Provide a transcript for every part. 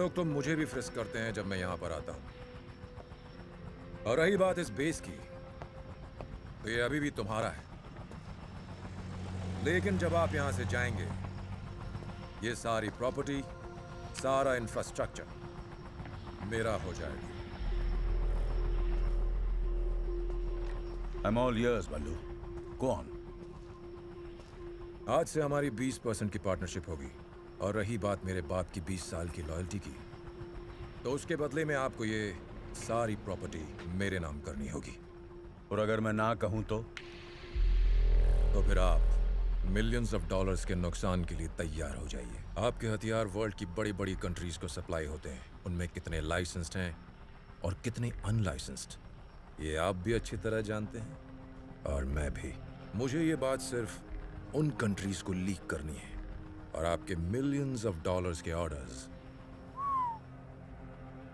लोग तो मुझे भी फ्रिस्क करते हैं जब मैं यहां पर आता हूं। और रही बात इस बेस की, तो ये अभी भी तुम्हारा है। लेकिन जब आप यहां से जाएंगे, ये सारी प्रॉपर्टी, सारा इंफ्रास्ट्रक्चर मेरा हो जाएगा। I'm all ears, Ballu. Go on. आज से हमारी 20% की पार्टनरशिप होगी। और रही बात मेरे बाप की 20 साल की लॉयल्टी की, तो उसके बदले में आपको ये सारी प्रॉपर्टी मेरे नाम करनी होगी। और अगर मैं ना कहूं तो फिर आप मिलियंस ऑफ डॉलर्स के नुकसान के लिए तैयार हो जाइए। आपके हथियार वर्ल्ड की बड़ी बड़ी कंट्रीज को सप्लाई होते हैं। उनमें कितने लाइसेंस्ड हैं और कितने अनलाइसेंस्ड, ये आप भी अच्छी तरह जानते हैं और मैं भी। मुझे ये बात सिर्फ उन कंट्रीज को लीक करनी है और आपके मिलियंस ऑफ डॉलर्स के orders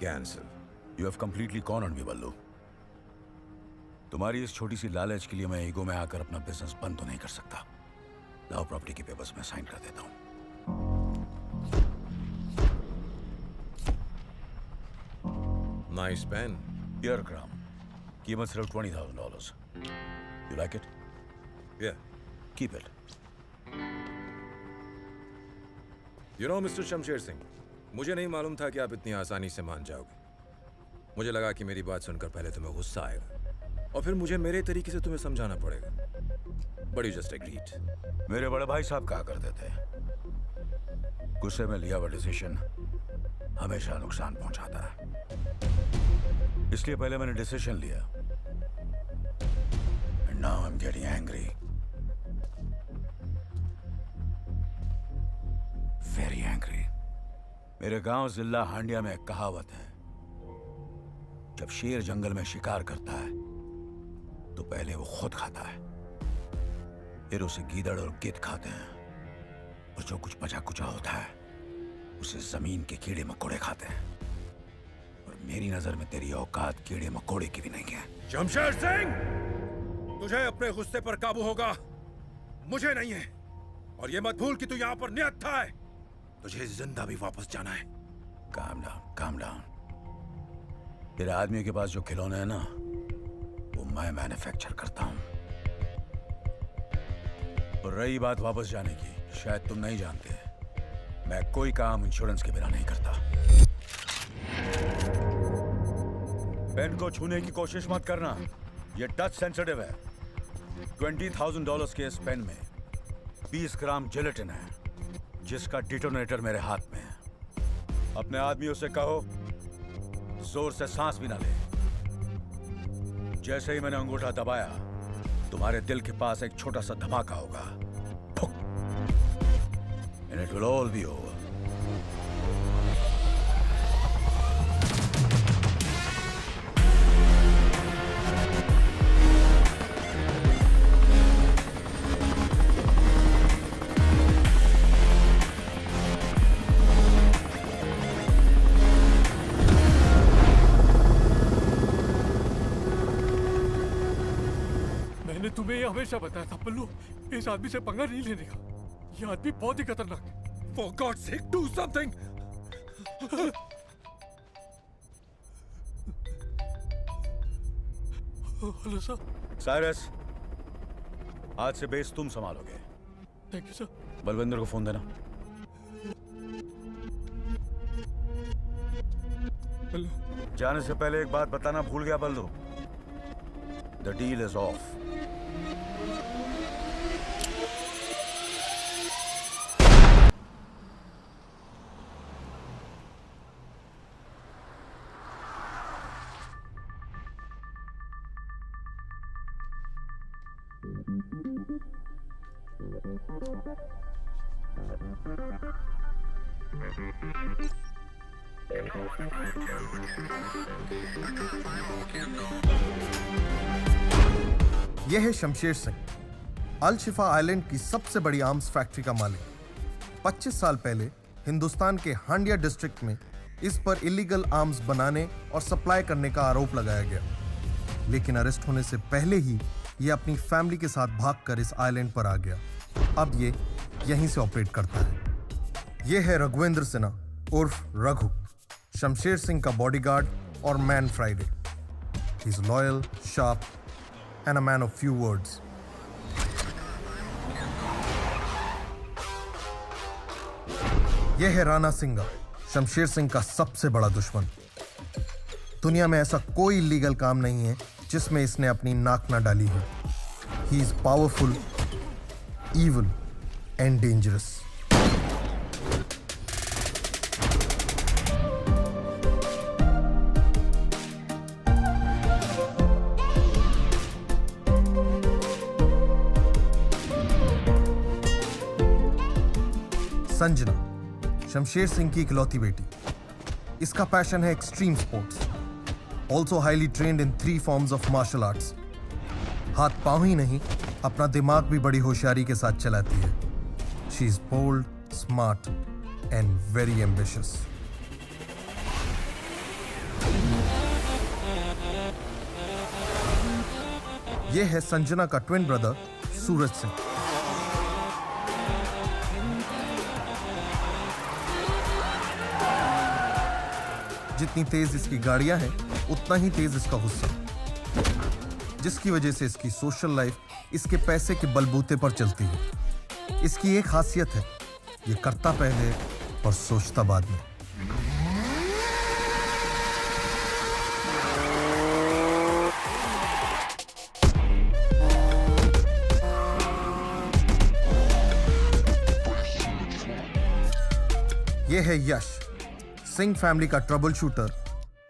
cancel. You have completely cornered me, बल्लू। तुम्हारी इस छोटी सी लालच के लिए मैं ईगो में आकर अपना बिजनेस बंद तो नहीं कर सकता। लाओ प्रॉपर्टी के पेपर्स में साइन कर देता हूं। Nice pen. Here, Kram. कीमत सिर्फ $20,000. You like it? Yeah. Keep it. You know, mister Shamsher Singh, मुझे नहीं मालूम था कि आप इतनी आसानी से मान जाओगे। मुझे लगा कि मेरी बात सुनकर पहले तुम्हें गुस्सा आएगा और फिर मुझे मेरे तरीके से तुम्हें समझाना पड़ेगा। But you just agreed. मेरे बड़े भाई साहब कहा करते थे, गुस्से में लिया हुआ डिसीजन हमेशा नुकसान पहुंचाता है। इसलिए पहले मैंने डिसीजन लिया। And now I'm getting angry. Very angry. मेरे गांव जिला हांडिया में एक कहावत है, जब शेर जंगल में शिकार करता है तो पहले वो खुद खाता है, फिर उसे गीदड़ और गिद्ध खाते हैं, और जो कुछ बचा कुचा होता है उसे जमीन के कीड़े मकोड़े खाते हैं। और मेरी नजर में तेरी औकात कीड़े मकोड़े की भी नहीं है। शमशेर सिंह, तुझे अपने गुस्से पर काबू होगा, मुझे नहीं है। और ये मत भूल कि तू यहाँ पर निहत्था है, तुझे जिंदा भी वापस जाना है। Calm down, calm down. तेरे आदमी के पास जो खिलौने हैं ना, वो मैं मैन्युफैक्चर करता हूँ। और रही बात वापस जाने की, शायद तुम नहीं जानते, मैं कोई काम इंश्योरेंस के बिना नहीं करता। पेन को छूने की कोशिश मत करना, ये टच सेंसिटिव है। $20,000 के इस पेन में 20 ग्राम जिलेटिन है, जिसका डिटोनेटर मेरे हाथ में है। अपने आदमियों से कहो जोर से सांस भी ना ले। जैसे ही मैंने अंगूठा दबाया, तुम्हारे दिल के पास एक छोटा सा धमाका होगा, and it will all be over. मैंने तुम्हें ये हमेशा बताया था पल्लू, इस आदमी से पंगा नहीं लेने का। ये आदमी बहुत ही खतरनाक है। For God's sake, do something! Hello sir. Cyrus, आज से बेस तुम संभालोगे। Thank you sir. बलविंदर को फोन देना। हेलो। जाने से पहले एक बात बताना भूल गया बल्लू, द डील इज ऑफ। यह है शमशेर सिंह, अल शिफा आइलैंड की सबसे बड़ी आर्म्स फैक्ट्री का मालिक। 25 साल पहले हिंदुस्तान के हांडिया डिस्ट्रिक्ट में इस पर इलीगल आर्म्स बनाने और सप्लाई करने का आरोप लगाया गया, लेकिन अरेस्ट होने से पहले ही ये अपनी फैमिली के साथ भागकर इस आइलैंड पर आ गया। अब ये यहीं से ऑपरेट करता है। ये है रघुवेंद्र सिन्हा उर्फ रघु, शमशेर सिंह का बॉडीगार्ड और man Friday. He is loyal, sharp and a man of few words. यह है राणा सिंघा, शमशेर सिंह का सबसे बड़ा दुश्मन. दुनिया में ऐसा कोई लीगल काम नहीं है जिसमें इसने अपनी नाक ना डाली हो. He is powerful, evil and dangerous. Sanjana, Shamsher Singh की इकलौती बेटी. इसका पैशन है extreme sports. Also highly trained in 3 forms of martial arts. हाथ पांव ही नहीं, अपना दिमाग भी बड़ी होशियारी के साथ चलाती है. She is bold, smart and very ambitious. यह है संजना का ट्विन ब्रदर सूरज सिंह. जितनी तेज इसकी गाड़ियां हैं, उतना ही तेज इसका गुस्सा, जिसकी वजह से इसकी सोशल लाइफ इसके पैसे के बलबूते पर चलती है. इसकी एक खासियत है, ये करता पहले और सोचता बाद में. यह है यश, सिंह फैमिली का ट्रबल शूटर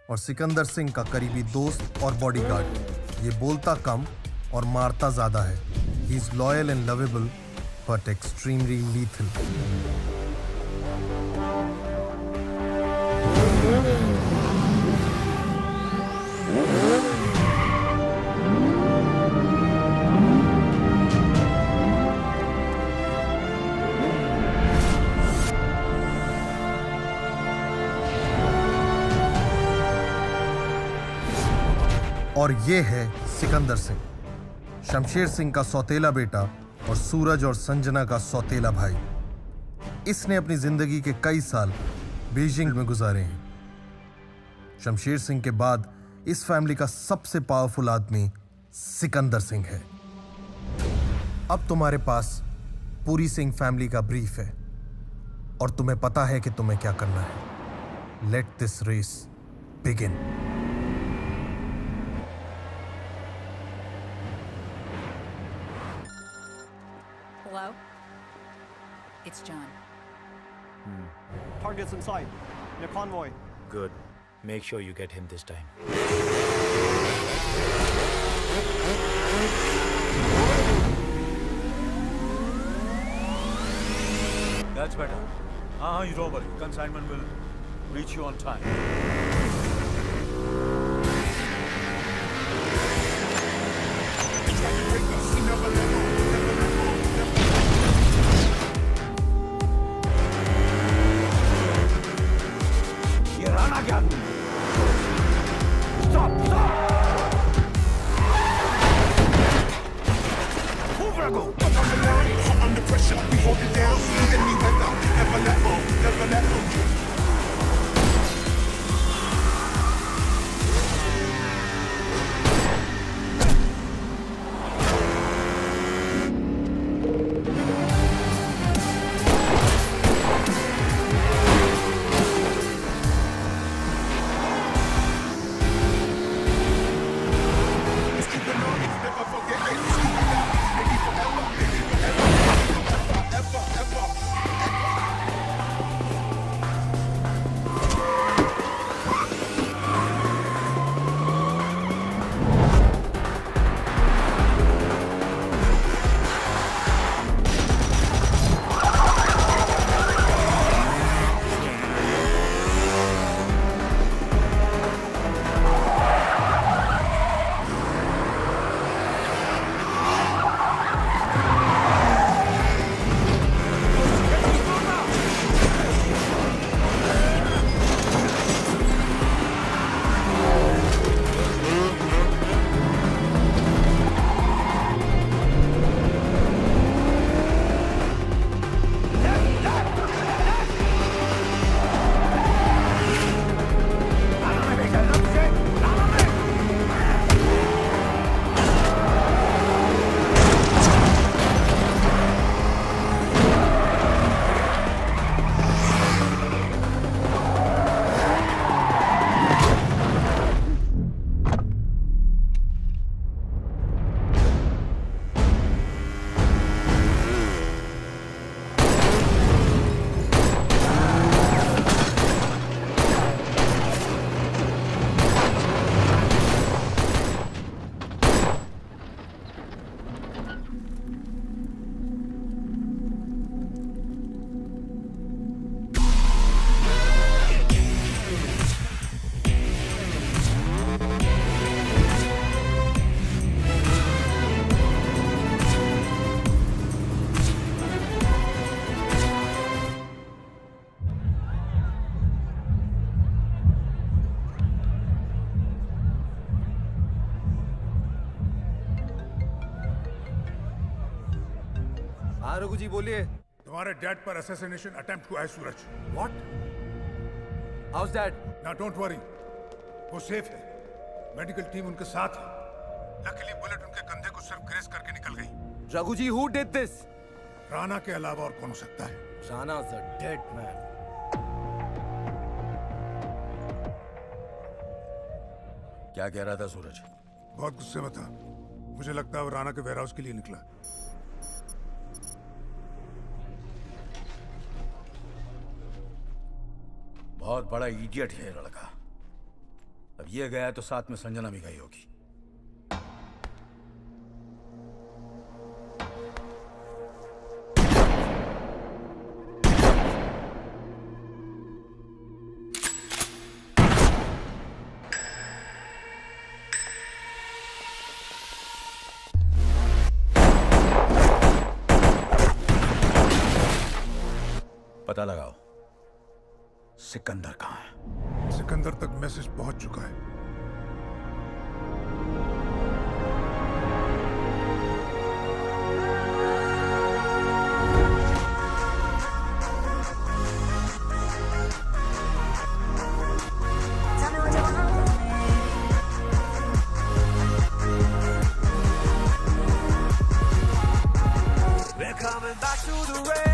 और सिकंदर सिंह का करीबी दोस्त और बॉडीगार्ड. ये बोलता कम और मारता ज्यादा है. He is loyal and lovable but extremely lethal. और ये है सिकंदर सिंह, शमशेर सिंह का सौतेला बेटा और सूरज और संजना का सौतेला भाई. इसने अपनी जिंदगी के कई साल बीजिंग में गुजारे हैं. शमशेर सिंह के बाद इस फैमिली का सबसे पावरफुल आदमी सिकंदर सिंह है. अब तुम्हारे पास पूरी सिंह फैमिली का ब्रीफ है और तुम्हें पता है कि तुम्हें क्या करना है. Let this race begin. Hello? It's John. Target's in sight. In a convoy. Good. Make sure you get him this time. That's better. You don't worry. Consignment will reach you on time. ये राणा क्या आदमी? Stop! Stop! Move, Raghu! Under pressure, we hold it down. Any weather, never let go, never let go. हाँ रघु जी बोलिए। तुम्हारे dad पर assassination attempt हुआ है सूरज। What? How's that? ना डोंट वरी, वो सेफ है। मेडिकल टीम उनके साथ है। लकीली बुलेट उनके कंधे को सिर्फ ग्रेस करके निकल गई। Raghu ji, who did this? Rana के अलावा और कौन हो सकता है? Rana's a dead man. क्या कह रहा था सूरज? बहुत गुस्से में था। मुझे लगता है वो राणा के वेयरहाउस के लिए निकला। बहुत बड़ा इडियट है ये लड़का। अब ये गया तो साथ में संजना भी गई होगी। पता लगाओ सिकंदर कहाँ है। सिकंदर तक मैसेज पहुंच चुका है। We're coming back to the race.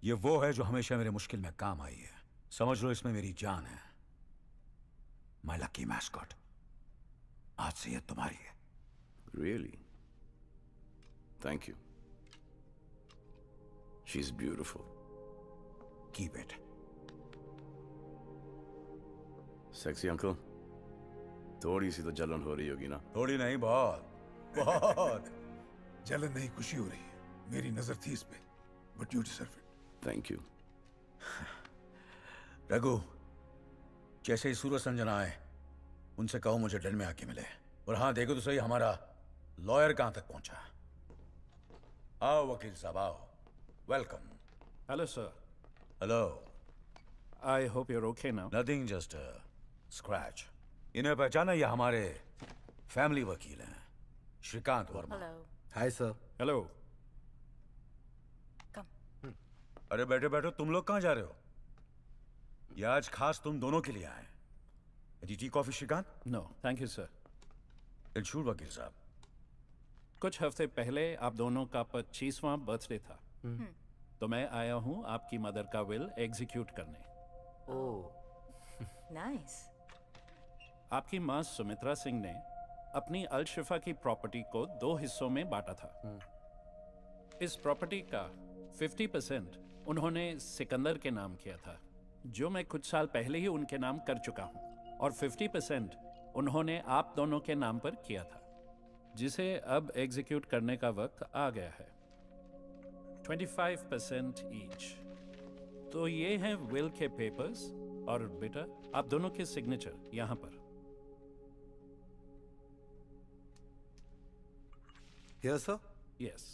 ये वो है जो हमेशा मेरे मुश्किल में काम आई है। समझ लो इसमें मेरी जान है। My lucky mascot. आज से ये तुम्हारी है। Really? Thank you. She's beautiful. Keep it. Sexy uncle? थोड़ी सी तो जलन हो रही होगी ना? थोड़ी नहीं, बहुत बहुत। जलन नहीं, खुशी हो रही है। मेरी नजर थी इस पे, but you deserve it. Thank you. Raghu, जैसे ही सूरज संजना आए उनसे कहो मुझे डन में आके मिले। और हाँ, देखो तो सही हमारा लॉयर कहां तक पहुंचा। आओ वकील साहब, आओ। Welcome. Hello, sir. Hello. I hope you're okay now. Nothing, just scratch. इन्हें पहचाना, ये हमारे फैमिली वकील हैं, Shrikant Verma. Hello. Hi, sir. Hello. Come. अरे बैठो बैठो, तुम लोग कहाँ जा रहे हो? ये आज खास तुम दोनों के लिए आए हैं। Tea coffee Shrikant? No, thank you, sir. इंशूर वकील साहब। कुछ हफ्ते पहले आप दोनों का 25वां बर्थडे था, तो मैं आया हूँ आपकी मदर का विल एग्जीक्यूट करने। Nice. आपकी माँ सुमित्रा सिंह ने अपनी अलशिफा की प्रॉपर्टी को 2 हिस्सों में बांटा था। इस प्रॉपर्टी का 50% उन्होंने सिकंदर के नाम किया था, जो मैं कुछ साल पहले ही उनके नाम कर चुका हूँ, और 50% उन्होंने आप दोनों के नाम पर किया था, जिसे अब एग्जीक्यूट करने का वक्त आ गया है। 25% ईच। तो ये हैं विल के पेपर्स, और बेटा आप दोनों के सिग्नेचर यहाँ पर। Here, sir. यस।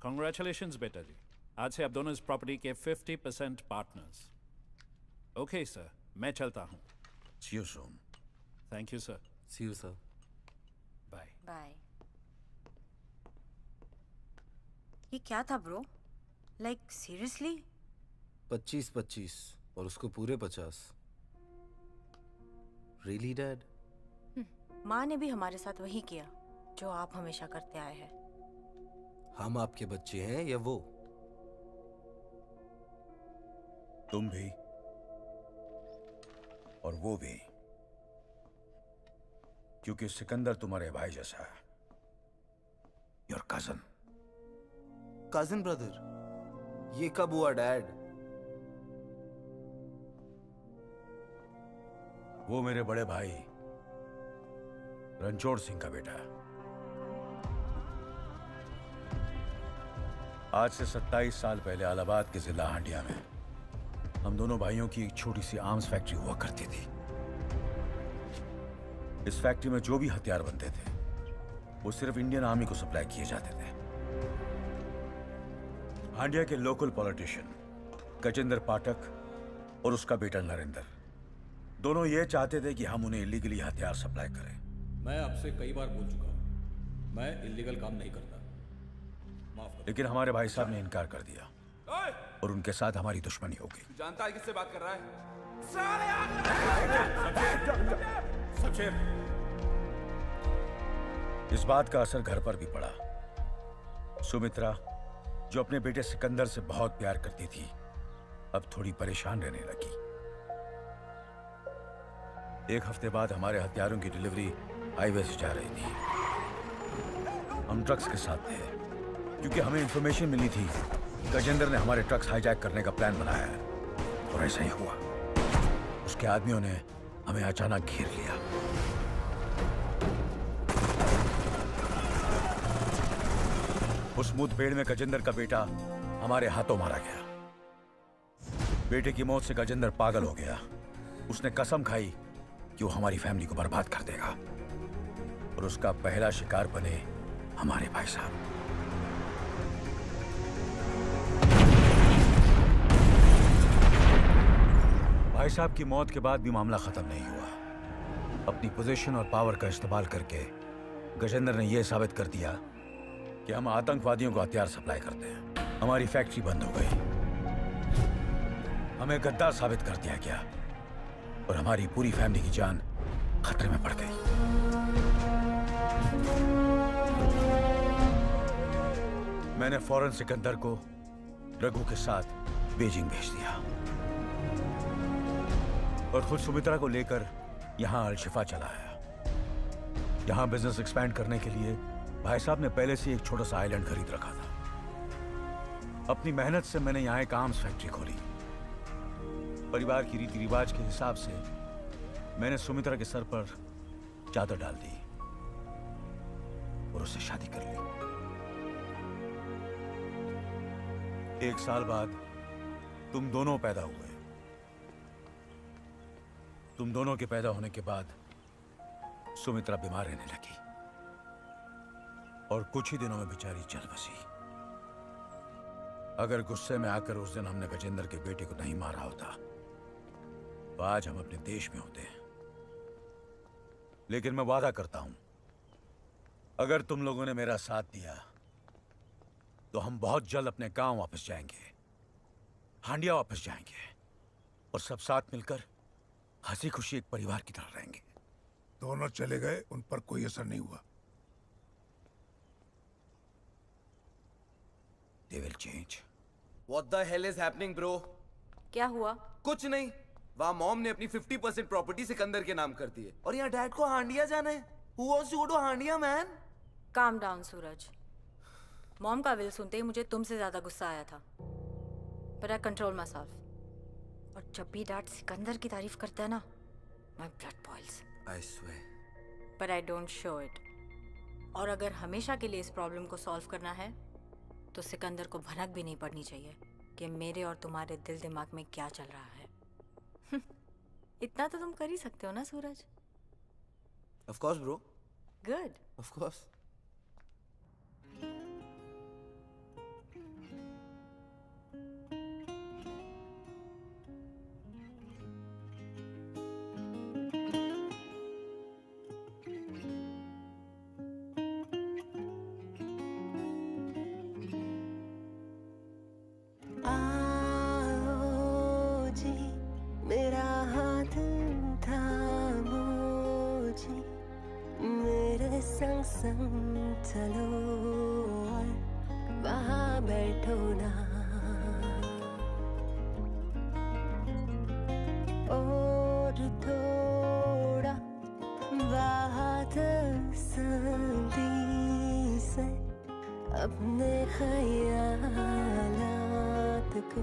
कॉन्ग्रेचुलेशंस बेटा जी, आज से आप दोनों इस प्रॉपर्टी के 50% पार्टनर्स। ओके सर, मैं चलता हूँ। See you soon. Thank you sir. See you, sir. Bye. Bye. ये क्या था ब्रो? Like seriously? 25-25 और उसको पूरे 50। Really, Dad? माँ ने भी हमारे साथ वही किया जो आप हमेशा करते आए हैं। हम आपके बच्चे हैं या वो? तुम भी और वो भी, क्योंकि सिकंदर तुम्हारे भाई जैसा है। Your cousin. Cousin brother? ये कब हुआ, Dad? वो मेरे बड़े भाई रणछोड़ सिंह का बेटा है। आज से 27 साल पहले इलाहाबाद के जिला हांडिया में हम दोनों भाइयों की एक छोटी सी आर्म्स फैक्ट्री हुआ करती थी। इस फैक्ट्री में जो भी हथियार बनते थे वो सिर्फ इंडियन आर्मी को सप्लाई किए जाते थे। हांडिया के लोकल पॉलिटिशियन गजेंद्र पाठक और उसका बेटा नरेंद्र दोनों ये चाहते थे कि हम उन्हें इलीगली हथियार सप्लाई करें। मैं आपसे कई बार बोल चुका हूँ, मैं इलीगल काम नहीं करता। माफ करो। लेकिन हमारे भाई साहब ने इनकार कर दिया और उनके साथ हमारी दुश्मनी हो गई। जानता है किससे बात कर रहा है? इस बात का असर घर पर भी पड़ा। सुमित्रा, जो अपने बेटे सिकंदर से बहुत प्यार करती थी, अब थोड़ी परेशान रहने लगी। एक हफ्ते बाद हमारे हथियारों की डिलीवरी हाईवे से जा रही थी। हम ट्रक्स के साथ थे, क्योंकि हमें इंफॉर्मेशन मिली थी गजेंद्र ने हमारे ट्रक्स हाईजैक करने का प्लान बनाया है। और ऐसा ही हुआ। उसके आदमियों ने हमें अचानक घेर लिया। उस मुठभेड़ में गजेंद्र का बेटा हमारे हाथों मारा गया। बेटे की मौत से गजेंद्र पागल हो गया। उसने कसम खाई कि वो हमारी फैमिली को बर्बाद कर देगा, और उसका पहला शिकार बने हमारे भाई साहब। भाई साहब की मौत के बाद भी मामला खत्म नहीं हुआ। अपनी पोजीशन और पावर का इस्तेमाल करके गजेंद्र ने यह साबित कर दिया कि हम आतंकवादियों को हथियार सप्लाई करते हैं। हमारी फैक्ट्री बंद हो गई, हमें गद्दार साबित कर दिया गया, और हमारी पूरी फैमिली की जान खतरे में पड़ गई। मैंने फौरन सिकंदर को रघु के साथ बीजिंग भेज दिया और खुद सुमित्रा को लेकर यहां अलशिफा चला आया। यहां बिजनेस एक्सपैंड करने के लिए भाई साहब ने पहले से एक छोटा सा आइलैंड खरीद रखा था। अपनी मेहनत से मैंने यहां एक आर्म्स फैक्ट्री खोली। परिवार की रीति रिवाज के हिसाब से मैंने सुमित्रा के सर पर चादर डाल दी और उससे शादी कर ली। 1 साल बाद तुम दोनों पैदा हुए। तुम दोनों के पैदा होने के बाद सुमित्रा बीमार रहने लगी और कुछ ही दिनों में बेचारी चल बसी। अगर गुस्से में आकर उस दिन हमने गजेंद्र के बेटे को नहीं मारा होता तो आज हम अपने देश में होते हैं। लेकिन मैं वादा करता हूं, अगर तुम लोगों ने मेरा साथ दिया तो हम बहुत जल्द अपने गांव वापस जाएंगे, हांडिया वापस जाएंगे और सब साथ मिलकर हंसी खुशी एक परिवार की तरह रहेंगे। दोनों चले गए, उन पर कोई असर नहीं हुआ। They will change. What the hell is happening, bro? क्या हुआ? कुछ नहीं। वहाँ मॉम ने अपनी 50% प्रॉपर्टी सिकंदर के नाम कर दी है और यहाँ डैड को हांडिया जाना है। Who wants to go to Handia, man? Calm down Suraj. Mom का विल सुनते ही मुझे तुमसे ज्यादा गुस्सा आया था, पर आई कंट्रोल माई सेल्फ। और जब भी डैड सिकंदर की तारीफ करता है ना, my blood boils. I swear. पर आई डोंट शो इट। और अगर हमेशा के लिए इस प्रॉब्लम को सॉल्व करना है तो सिकंदर को भनक भी नहीं पड़नी चाहिए कि मेरे और तुम्हारे दिल दिमाग में क्या चल रहा है। इतना तो तुम कर ही सकते हो ना सूरज? Of course, bro. Good. Of course. मेरा हाथ थामो जी, मेरे संग संग चलो और वहाँ बैठो ना। और थोड़ा बात संगी से अपने ख्यालात को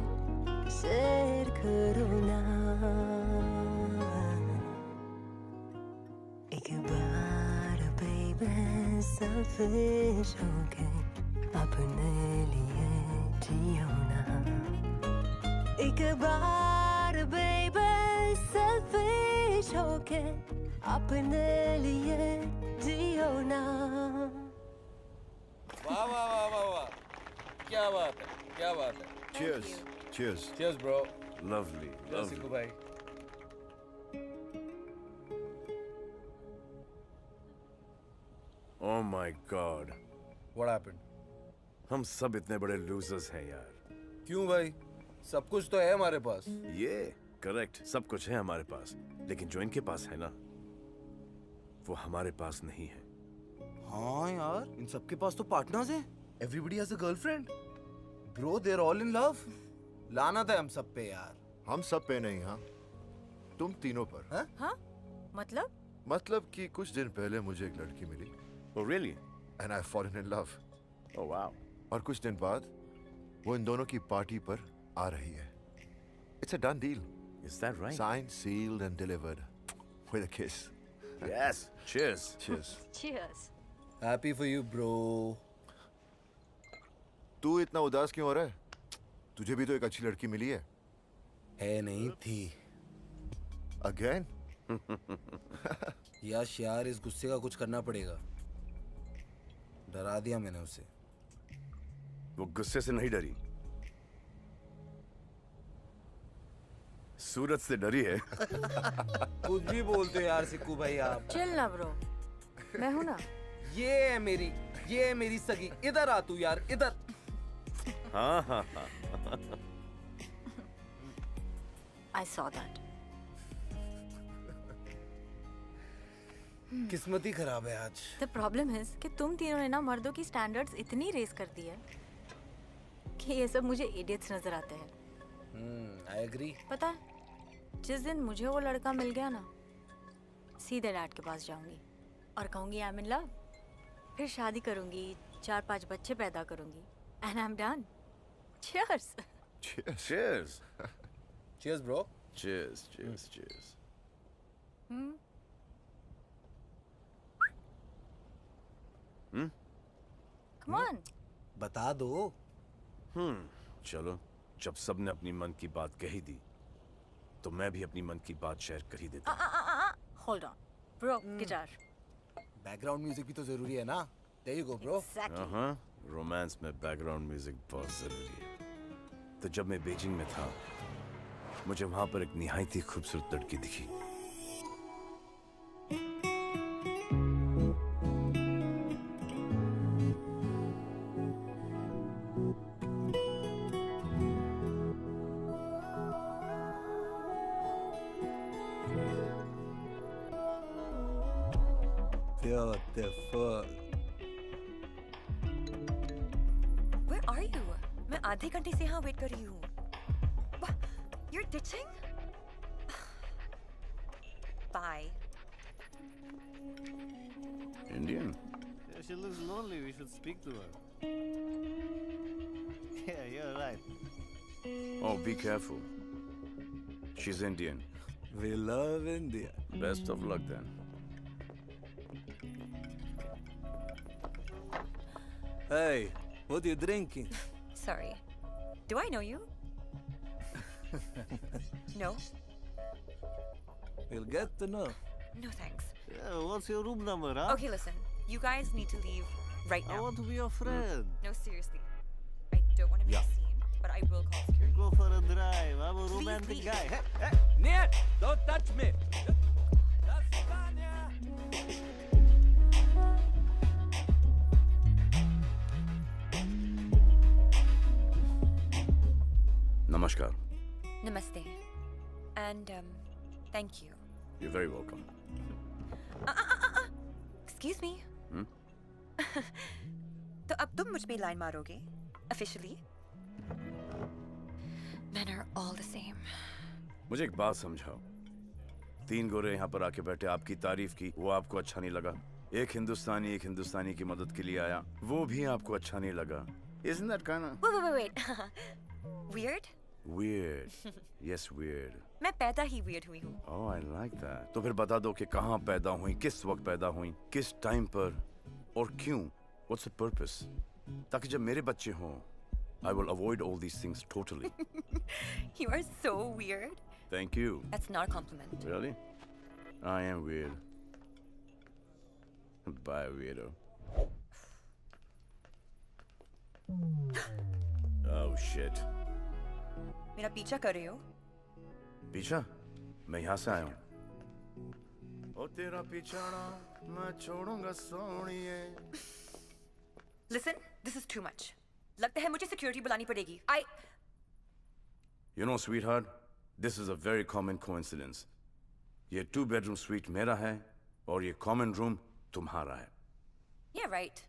शेयर करो ना। एक बार बेबी सेल्फिश होके अपने लिए जियो ना। एक बार बेबी सेल्फिश होके अपने लिए जियो ना। वाह वाह वाह वाह वाह, क्या बात है, क्या बात है। Cheers. Cheers. Cheers, bro. Lovely. Cheers, सिक्कू भाई। Oh my God. What happened? हम सब इतने बड़े losers हैं यार। क्यों भाई? सब कुछ तो है हमारे पास। ये करेक्ट, सब कुछ है हमारे पास, लेकिन जो इनके पास है ना, वो हमारे पास नहीं है। हाँ यार, इन सबके पास तो पार्टनर्स हैं। Everybody has a girlfriend. Bro, they're all in love. लानत है हम सब पे यार। हम सब पे नहीं, हाँ तुम तीनों पर। हाँ? मतलब? मतलब कि कुछ दिन पहले मुझे एक लड़की मिली। Oh really? And I fallen in love. Oh wow. और कुछ दिन बाद वो इन दोनों की पार्टी पर आ रही है। It's a done deal. Is that right? Signed, sealed and delivered with a kiss. Yes. Cheers. Cheers. Cheers. Happy for you, bro. तू इतना उदास क्यों हो रहा है? तुझे भी तो एक अच्छी लड़की मिली है। है नहीं थी। Again? यश यार, इस गुस्से का कुछ करना पड़ेगा। डरा दिया मैंने उसे। वो गुस्से से नहीं डरी, सूरज से डरी है। कुछ भी बोलते हो यार सिक्कू भाई आप। चिल ना ब्रो, मैं हूं ना। ये है मेरी सगी। इधर आ तू यार, इधर। हाँ हाँ हाँ। I saw that. किस्मत ही खराब है आज। द प्रॉब्लम इज कि तुम तीनों ने ना मर्दों की स्टैंडर्ड्स इतनी रेस कर दी है कि ये सब मुझे इडियट्स नजर आते हैं। I agree. पता है, जिस दिन मुझे वो लड़का मिल गया ना, सीधे डैड के पास जाऊंगी और कहूंगी आई एम इन लव, फिर शादी करूंगी, 4-5 बच्चे पैदा करूंगी, and I am done. Cheers. Cheers. Cheers, bro. Cheers, cheers, cheers. Come on. बता दो। चलो, जब सबने अपनी मन की बात कही दी, तो मैं भी अपनी मन की बात शेयर कर ही देता हूँ। Hold on. Bro, guitar. Background music भी तो जरूरी है ना। There you go, bro. Exactly. Romance में बैकग्राउंड म्यूजिक बहुत जरूरी है। तो जब मैं बीजिंग में था, मुझे वहां पर एक निहायत ही खूबसूरत लड़की दिखी। Beautiful. Where are you? मैं आधे घंटे से यहाँ वेट कर रही हूँ। You're ditching? Bye. Indian? Yeah, she looks lonely. We should speak to her. Yeah, you're right. Oh, be careful. She's Indian. We love India. Best of luck then. Hey, what are you drinking? Sorry. Do I know you? No? We'll get to know. No thanks. Yeah, what's your room number, huh? Okay, listen. You guys need to leave right now. I want to be your friend. No, seriously. I don't want to make a scene, but I will call security. Go for a drive. I'm a romantic leave. guy. Hey, hey, Ned, don't touch me. Namaskar. Namaste. And, thank you. You're very welcome. Excuse me. तो अब तुम मुझ पे line मारोगे? Officially? Men are all the same. मुझे एक बात समझाओ। 3 गोरे यहाँ पर आके बैठे, आपकी तारीफ की, वो आपको अच्छा नहीं लगा। एक हिंदुस्तानी की मदद के लिए आया, वो भी आपको अच्छा नहीं लगा। Isn't that kind of... Wait. Weird? Weird. Yes, weird. मैं पैदा ही weird हुई हूँ. Oh, I like that. तो फिर बता दो कि कहाँ पैदा हुई, किस वक्त पैदा हुई, किस टाइम पर और क्यों? What's the purpose? ताकि जब मेरे बच्चे हों, I will avoid all these things totally. You are so weird. Thank you. That's not a compliment. Really? I am weird. Bye, weirdo. Oh, shit. मेरा पीछा कर रहे हो? पीछा? मैं यहाँ से आया हूँ। ओ तेरा पीछाना मैं छोड़ूंगा सोनिए। Listen, this is too much. लगता है मुझे security बुलानी पड़ेगी. You know, sweetheart, this is a very common coincidence. ये 2-bedroom suite मेरा है और ये common room तुम्हारा है. Yeah, right.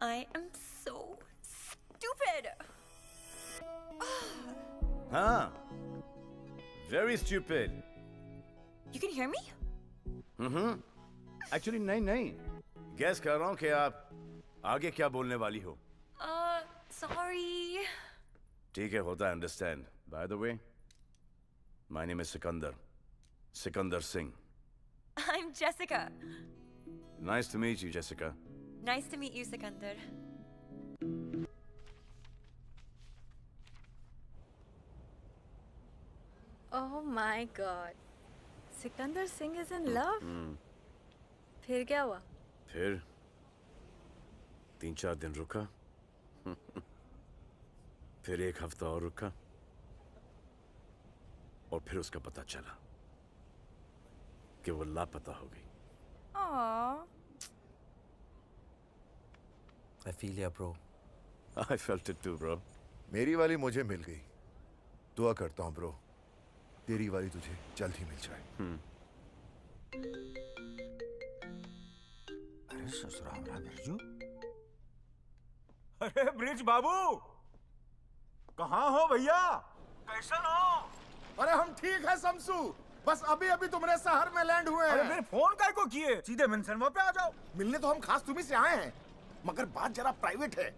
I am so stupid. हाँ, very stupid. You can hear me? Actually, नहीं. Guess कर रहा हूँ कि आप आगे क्या बोलने वाली हो. Sorry. ठीक है, होता है, understand. By the way, my name is Sikandar Singh. I'm Jessica. Nice to meet you, Jessica. Nice to meet you, Sikandar. Oh my God. Sikandar Singh is in love? फिर क्या हुआ? फिर 3-4 दिन रुका। फिर 1 हफ्ता और रुका और फिर उसका पता चला कि वो लापता हो गई। Aww. I feel ya, bro. I felt it too, bro. मेरी वाली मुझे मिल गई। दुआ करता हूँ ब्रो, तेरी वाली तुझे जल्द ही मिल जाए। अरे ससुराल बिरजू, अरे ब्रिज बाबू, कहाँ हो भैया? कैसन हो? अरे हम ठीक है शमसू, बस अभी अभी तुम्हारे शहर में लैंड हुए हैं। अरे फिर फोन काय को किए? सीधे मेंशन पे आ जाओ। मिलने तो हम खास तुम्ही से आए हैं, मगर बात जरा प्राइवेट है।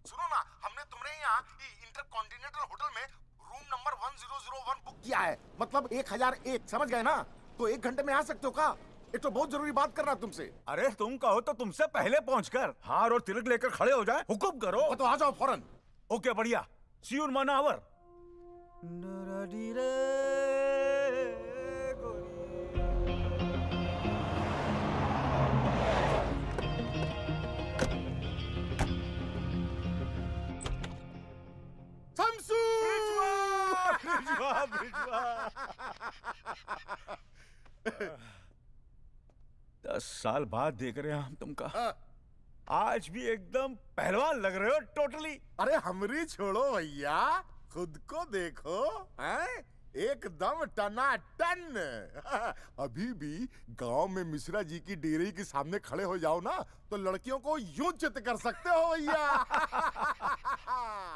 सुनो ना, हमने तुम्हारे यहाँ इंटरकॉन्टिनेंटल होटल में रूम नंबर 1001 बुक किया है, मतलब 1001, समझ गए ना? तो 1 घंटे में आ सकते हो का? एक तो बहुत जरूरी बात करना तुमसे। अरे तुम कहो तो तुमसे पहले पहुंचकर हार और तिलक लेकर खड़े हो जाए। हुक्म करो। तो आ जाओ फौरन। ओके बढ़िया, सी यू इन 1 आवर। शमसू! 10 साल बाद देख रहे हैं हम तुमका। आज भी एकदम पहलवान लग रहे हो टोटली। अरे हमरी छोड़ो भैया, खुद को देखो, हैं? एकदम टनाटन। अभी भी गांव में मिश्रा जी की डेयरी के सामने खड़े हो जाओ ना, तो लड़कियों को यूं चित कर सकते हो भैया।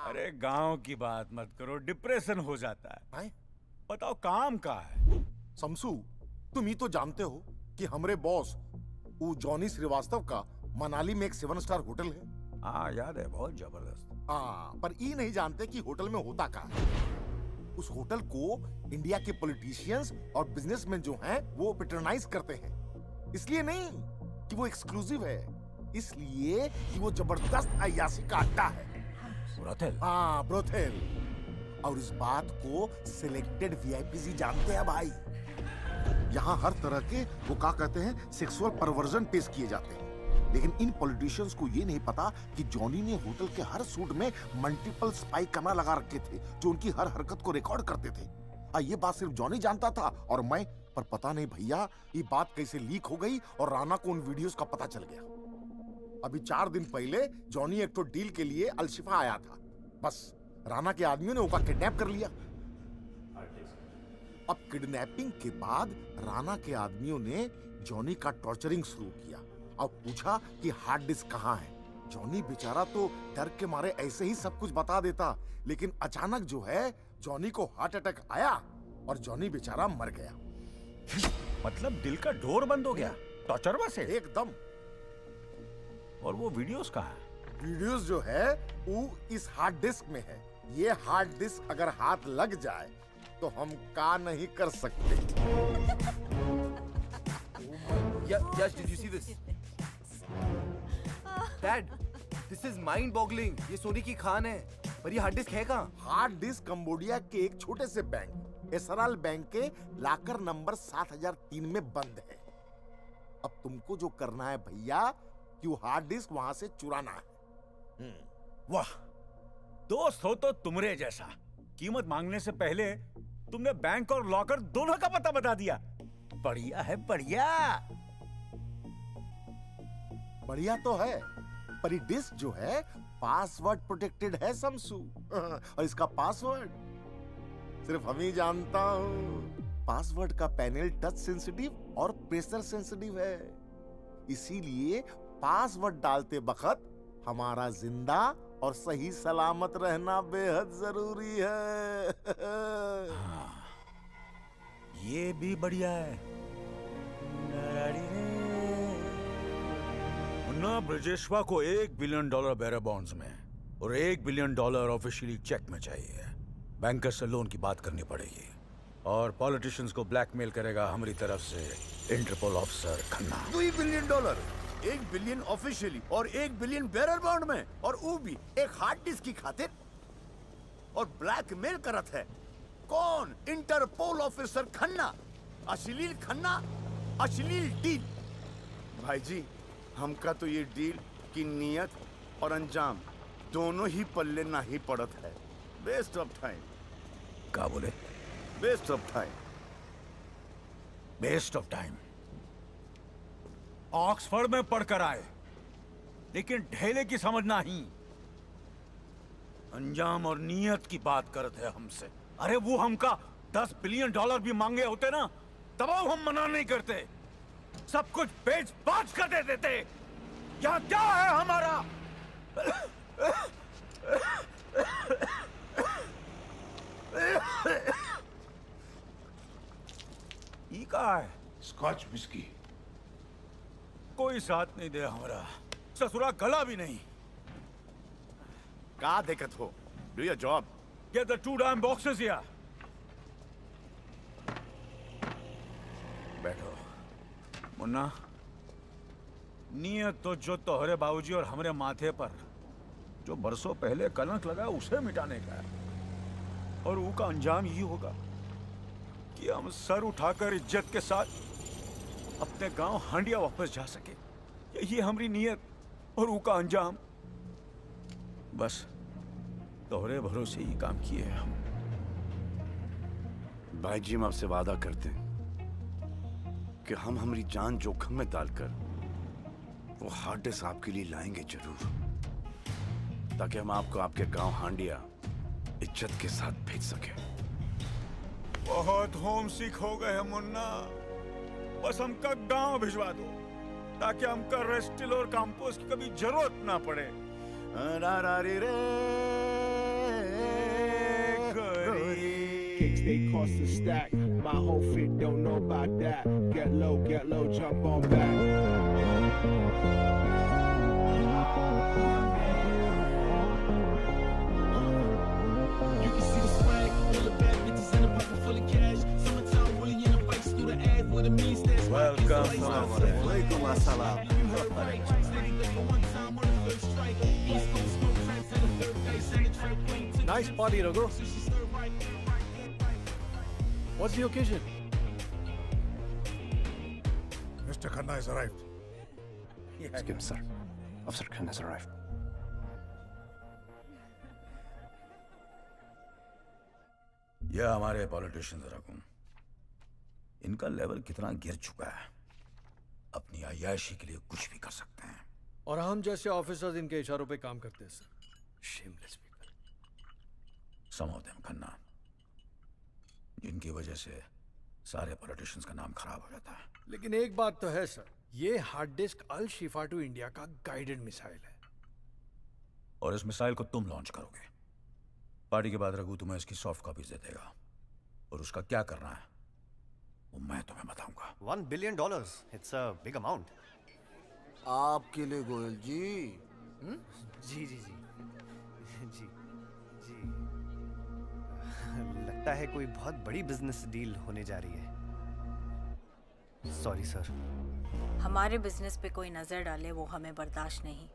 अरे गांव की बात मत करो, डिप्रेशन हो जाता है। बताओ काम का है? शमसू, तुम ही तो जानते हो कि हमारे बॉस वो जॉनी श्रीवास्तव का मनाली में एक 7 स्टार होटल है। हाँ याद है, बहुत जबरदस्त। हाँ, पर ये नहीं जानते कि होटल में होता क्या है। उस होटल को इंडिया के पॉलिटिशियंस और बिजनेसमैन जो हैं वो पैट्रोनाइज करते हैं। इसलिए नहीं कि वो एक्सक्लूसिव है, इसलिए कि वो जबरदस्त अय्याशी का अड्डा है। ब्रोथेल? हाँ, ब्रोथेल। और इस बात को सिलेक्टेड वीआईपी जानते हैं भाई। यहाँ हर तरह के वो क्या कहते हैं, सेक्सुअल परवर्जन पेश किए जाते हैं। लेकिन इन पॉलिटिशियंस को ये नहीं पता कि जॉनी ने होटल के हर सूट में मल्टीपल स्पाई कैमरा लगा रखे थे, जो उनकी हर हरकत को रिकॉर्ड करते थे। ये बात सिर्फ जॉनी जानता था और मैं, पर पता नहीं भैया ये बात कैसे लीक हो गई और राणा को उन वीडियोस का पता चल गया। अभी 4 दिन पहले जॉनी एक तो डील के लिए अलशिफा आया था, बस राणा के आदमियों ने उसका किडनैप कर लिया। अब किडनैपिंग के बाद राणा के आदमियों ने जॉनी का टॉर्चरिंग शुरू किया और पूछा कि हार्ड डिस्क कहाँ है। जॉनी बेचारा तो डर के मारे ऐसे ही सब कुछ बता देता, लेकिन अचानक जो है जॉनी को हार्ट अटैक आया और जॉनी बेचारा मर गया। मतलब दिल का डोर बंद हो गया टॉर्चर में से? एकदम। और वो वीडियोस कहाँ है? वीडियोस जो है वो इस हार्ड डिस्क में है। ये हार्ड डिस्क अगर हाथ लग जाए तो हम का नहीं कर सकते। Yash, did you see this? Dad, this is mind-boggling. ये सोने की खान है, पर ये हार्ड डिस्क है कहाँ? हार्ड डिस्क कंबोडिया के एक छोटे से बैंक, एसराल बैंक के लाकर नंबर 7003 में बंद है। अब तुमको जो करना है भैया कि वो हार्ड डिस्क वहां से चुराना है। वाह, दोस्त हो तो तुमरे जैसा। कीमत मांगने से पहले तुमने बैंक और लॉकर दोनों का पता बता दिया। बढ़िया है, बढ़िया। बढ़िया तो है, पर ये डिस्क जो है पासवर्ड प्रोटेक्टेड है शमसू। और इसका पासवर्ड सिर्फ हम ही जानता हूँ। पासवर्ड का पैनल टच सेंसिटिव और प्रेशर सेंसिटिव है, इसीलिए पासवर्ड डालते वक्त हमारा जिंदा और सही सलामत रहना बेहद जरूरी है। ये भी बढ़िया है। मुन्ना ब्रजेश्वा को $1 बिलियन बेरर बॉन्ड्स में और $1 बिलियन ऑफिशियली चेक में चाहिए। बैंकर से लोन की बात करनी पड़ेगी और पॉलिटिशियंस को ब्लैकमेल करेगा हमारी तरफ से Interpol officer Khanna. $2 billion, $1 billion officially और $1 बिलियन बेरर बॉन्ड में, और वो भी एक हार्ड डिस्क की खातिर। और ब्लैकमेल करत है कौन? Interpol officer Khanna. अश्लील खन्ना, अश्लील डील। भाई जी, हमका तो ये डील की नियत और अंजाम दोनों ही पल्ले ना ही पड़त है। Waste of time. क्या बोले? Waste of time. Waste of time. Oxford में पढ़कर आए, लेकिन ढेले की समझ नहीं। अंजाम और नियत की बात करते हैं हमसे। अरे वो हमका $10 बिलियन भी मांगे होते ना, तब हम मना नहीं करते, सब कुछ बेच बाच कर दे देते। यहाँ क्या है हमारा? ई का है स्कॉच विस्की। कोई साथ नहीं दे हमारा, ससुरा गला भी नहीं। क्या दिक्कत हो? Do your job. Get the 2 damn boxes here. बैठो। मुन्ना, नियत तो जो तोहरे बाबूजी और हमरे माथे पर जो बरसों पहले कलंक लगा उसे मिटाने का है, और वो का अंजाम यही होगा कि हम सर उठाकर इज्जत के साथ अपने गांव हांडिया वापस जा सके। यही हमारी नियत और वो का अंजाम। बस तोहरे भरोसे ही काम किए हम। भाई जी, हम आपसे वादा करते हैं कि हम हमारी जान जोखिम में डालकर वो हार्ड डिस्क आपके लिए लाएंगे जरूर, ताकि हम आपको आपके गांव हांडिया इज्जत के साथ भेज सके। बहुत होम सिक हो गए हैं मुन्ना, बस हमका गांव भिजवा दो ताकि हमका रेस्टिल और कंपोस्ट की कभी जरूरत ना पड़े। Kicks they cost a stack. My whole fit don't know about that. Get low, jump on back. You can see the swag, all the bad bitches in a pocket full of cash. Summertime Willie in a bikes through the ad with a mean stash. Welcome. Walaikum assalam. Nice party, Raghu. What's the occasion? Mr. Khanna has arrived. Excuse me, sir. Officer Khan has arrived. यह हमारे politicians रकूं, इनका level कितना गिर चुका है, अपनी अय्याशी के लिए कुछ भी कर सकते हैं। और हम जैसे ऑफिसर्स इनके इशारों पे काम करते हैं sir. Shameless people. Some of them, Khanna, जिनकी वजह से सारे पॉलिटिशियंस का नाम खराब हो जाता है। लेकिन एक बात तो है सर, ये hard disc Al Shifa to India का गाइडेड मिसाइल है, और इस मिसाइल को तुम लॉन्च करोगे। पार्टी के बाद रघु तुम्हें इसकी सॉफ्ट कॉपीज दे देगा, और उसका क्या करना है वो मैं तुम्हें बताऊंगा। $1 billion. It's a big amount. आपके लिए गोयल जी। जी जी जी जी जी लगता है कोई बहुत बड़ी बिजनेस डील होने जा रही है। Sorry sir. हमारे बिजनेस पे कोई नजर डाले वो हमें बर्दाश्त नहीं।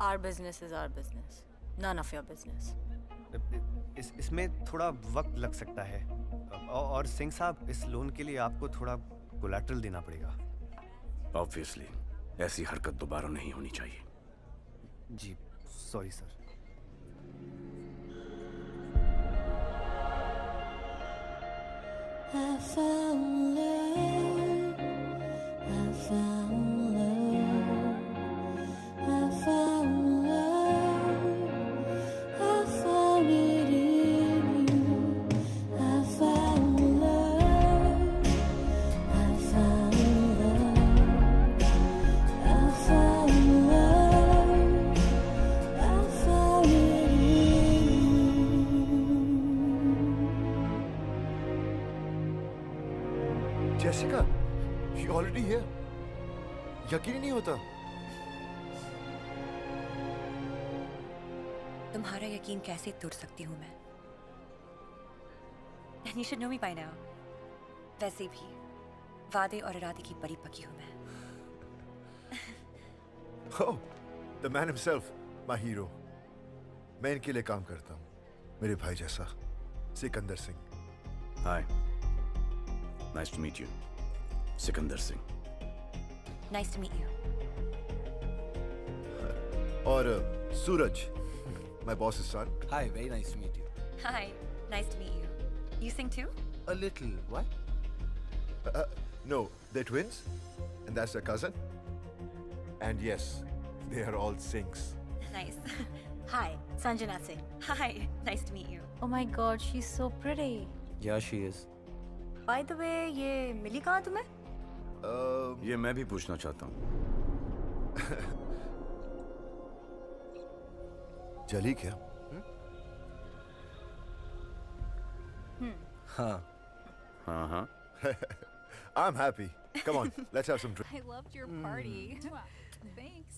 Our business is our business, none of your business. इसमें थोड़ा वक्त लग सकता है, और सिंह साहब, इस लोन के लिए आपको थोड़ा कोलैटरल देना पड़ेगा। ऑब्वियसली ऐसी हरकत दोबारा नहीं होनी चाहिए। जी sorry sir. I found love, I found love, I found love, I found it in you. I found love, I found love, I found love, I found it in you. Jessica, she already here. यकीन ही नहीं होता। तुम्हारा यकीन कैसे तोड़ सकती हूँ मैं? And you should know me by now. वैसे भी वादे और इरादे की बड़ी पकी हूँ मैं। Oh, the man himself, my hero. मैं इनके लिए काम करता हूँ, मेरे भाई जैसा, Sikandar Singh. Hi, nice to meet you, Sikandar Singh. Nice to meet you. और सूरज, my boss's son. Hi, very nice to meet you. Hi, nice to meet you. You sing too? A little. What? No, they're twins, and that's their cousin. And yes, they are all Singhs. Nice. Hi, Sanjana Singh. Hi, nice to meet you. Oh my God, she's so pretty. Yeah, she is. By the way, ये मिली कहाँ तुम्हें? ये मैं भी पूछना चाहता हूँ। जली क्या? हाँ. हाँ. I'm happy. Come on, let's have some drink. I loved your party. Thanks.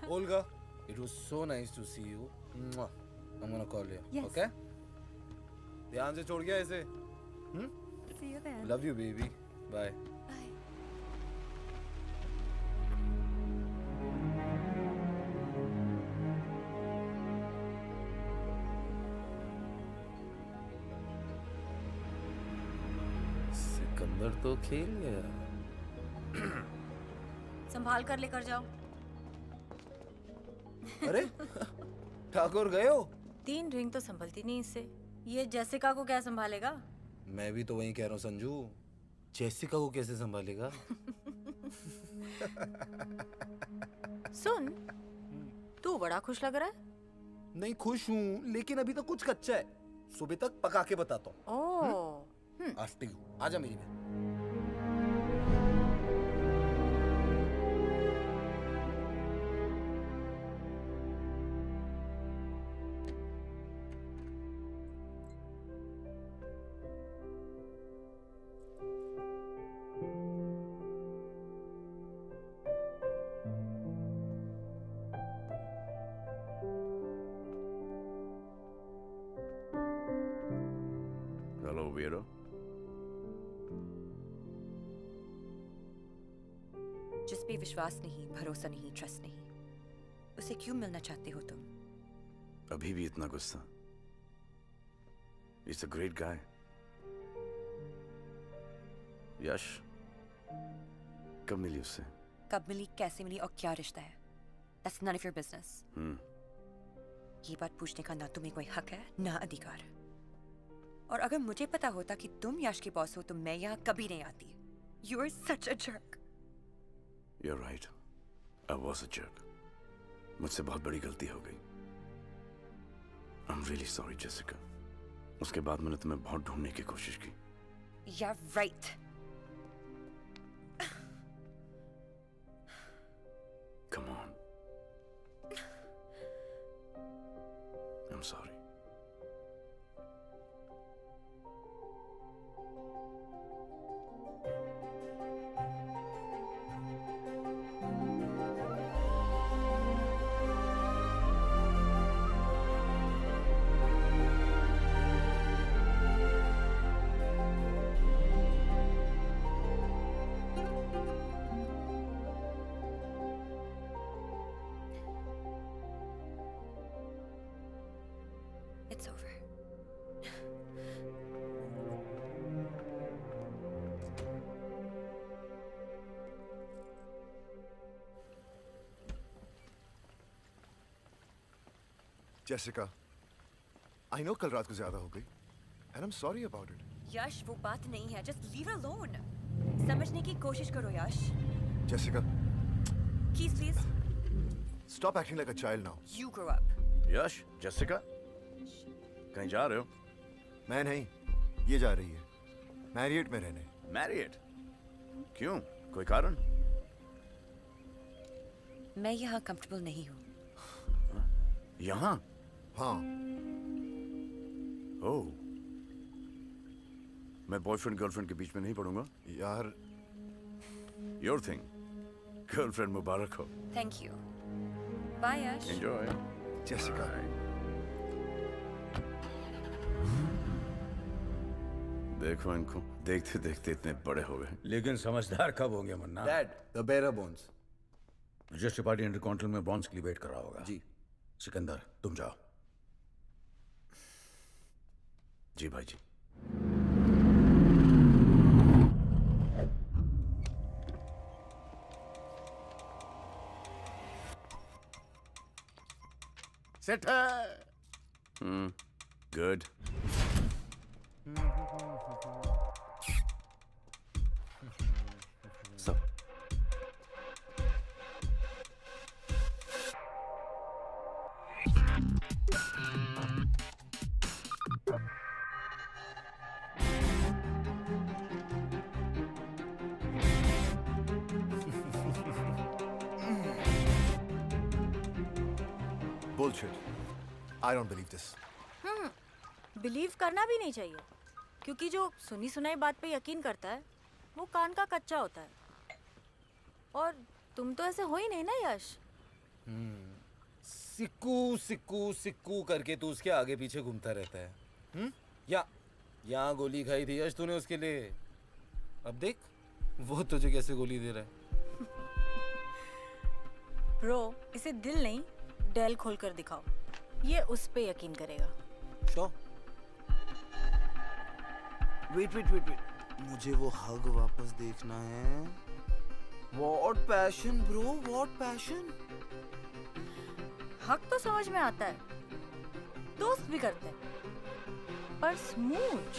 Olga, it was so nice to see you. Mwah. I'm gonna call you. Yes. Okay? ध्यान से छोड़ गया इसे. See you then. Love you, baby. Bye. Bye. Sikandar तो खेल गया. संभाल कर लेकर जाओ. अरे ठाकुर गए हो? 3 रिंग तो संभलती नहीं इससे. ये जेसिका को क्या संभालेगा? मैं भी तो वही कह रहा हूँ संजू. जेसिका को कैसे संभालेगा? सुन, तू बड़ा खुश लग रहा है. नहीं खुश हूँ, लेकिन अभी तक कुछ कच्चा है. सुबह तक पका के बताता हूँ. ओह. After you. आजा मेरी बहन. Hello, weirdo. जिस पे विश्वास नहीं, भरोसा नहीं, ट्रस्ट नहीं, उसे क्यों मिलना चाहते हो तुम? अभी भी इतना गुस्सा? He's a great guy. यश, कब मिली उससे? कब मिली, कैसे मिली और क्या रिश्ता है? That's none of your business. ये बात पूछने का ना तुम्हें कोई हक है, ना अधिकार. और अगर मुझे पता होता कि तुम यश के बॉस हो तो मैं यहाँ कभी नहीं आती. You are such a jerk. You're right. I was a jerk. मुझसे बहुत बड़ी गलती हो गई. I'm really sorry, Jessica. उसके बाद मैंने तुम्हें बहुत ढूंढने की कोशिश की. Yeah, right. Come on. I'm sorry. It's over. Jessica, I know कल रात को ज्यादा हो गई, and I'm sorry about it. यश, वो बात नहीं है. Just leave her alone. समझने की कोशिश करो यश. Jessica, Keys, please. stop acting like a child now. You grow up. Yash, Jessica, कहीं जा रहे हो? मैं नहीं, ये जा रही है. मैरियट में रहने. मैरियट? क्यों? कोई कारण? मैं यहाँ कंफर्टेबल नहीं हूँ. यहाँ? हाँ. ओह. मैं बॉयफ्रेंड गर्लफ्रेंड के बीच में नहीं पढ़ूंगा. यार. Your thing. गर्लफ्रेंड मुबारक हो. Thank you. Bye, Yash. Enjoy. Jessica. देखो इनको, देखते देखते इतने बड़े हो गए. लेकिन समझदार कब होंगे Munna? Dad, the bearer bones. Register party intercontinental में बॉन्ड्स के लिए वेट कर रहा होगा. जी. सिकंदर, तुम जाओ. जी भाई जी. सेट है. Good. bullshit. I don't believe this. Believe करना भी नहीं चाहिए, क्योंकि जो सुनी सुनाई बात पे यकीन करता है वो कान का कच्चा होता है। और तुम तो ऐसे हो ही नहीं ना यश। सिक्कू सिक्कू सिक्कू करके तू उसके आगे पीछे घूमता रहता है। यहाँ गोली खाई थी यश तूने उसके लिए, अब देख वो तुझे कैसे गोली दे रहा है। ब्रो, इसे दिल नहीं डेल खोल कर दिखाओ, ये उस पे यकीन करेगा। शो वेट, मुझे वो हग वापस देखना है। What passion bro, what passion? हक तो समझ में आता है, दोस्त भी करते हैं, पर स्मूच।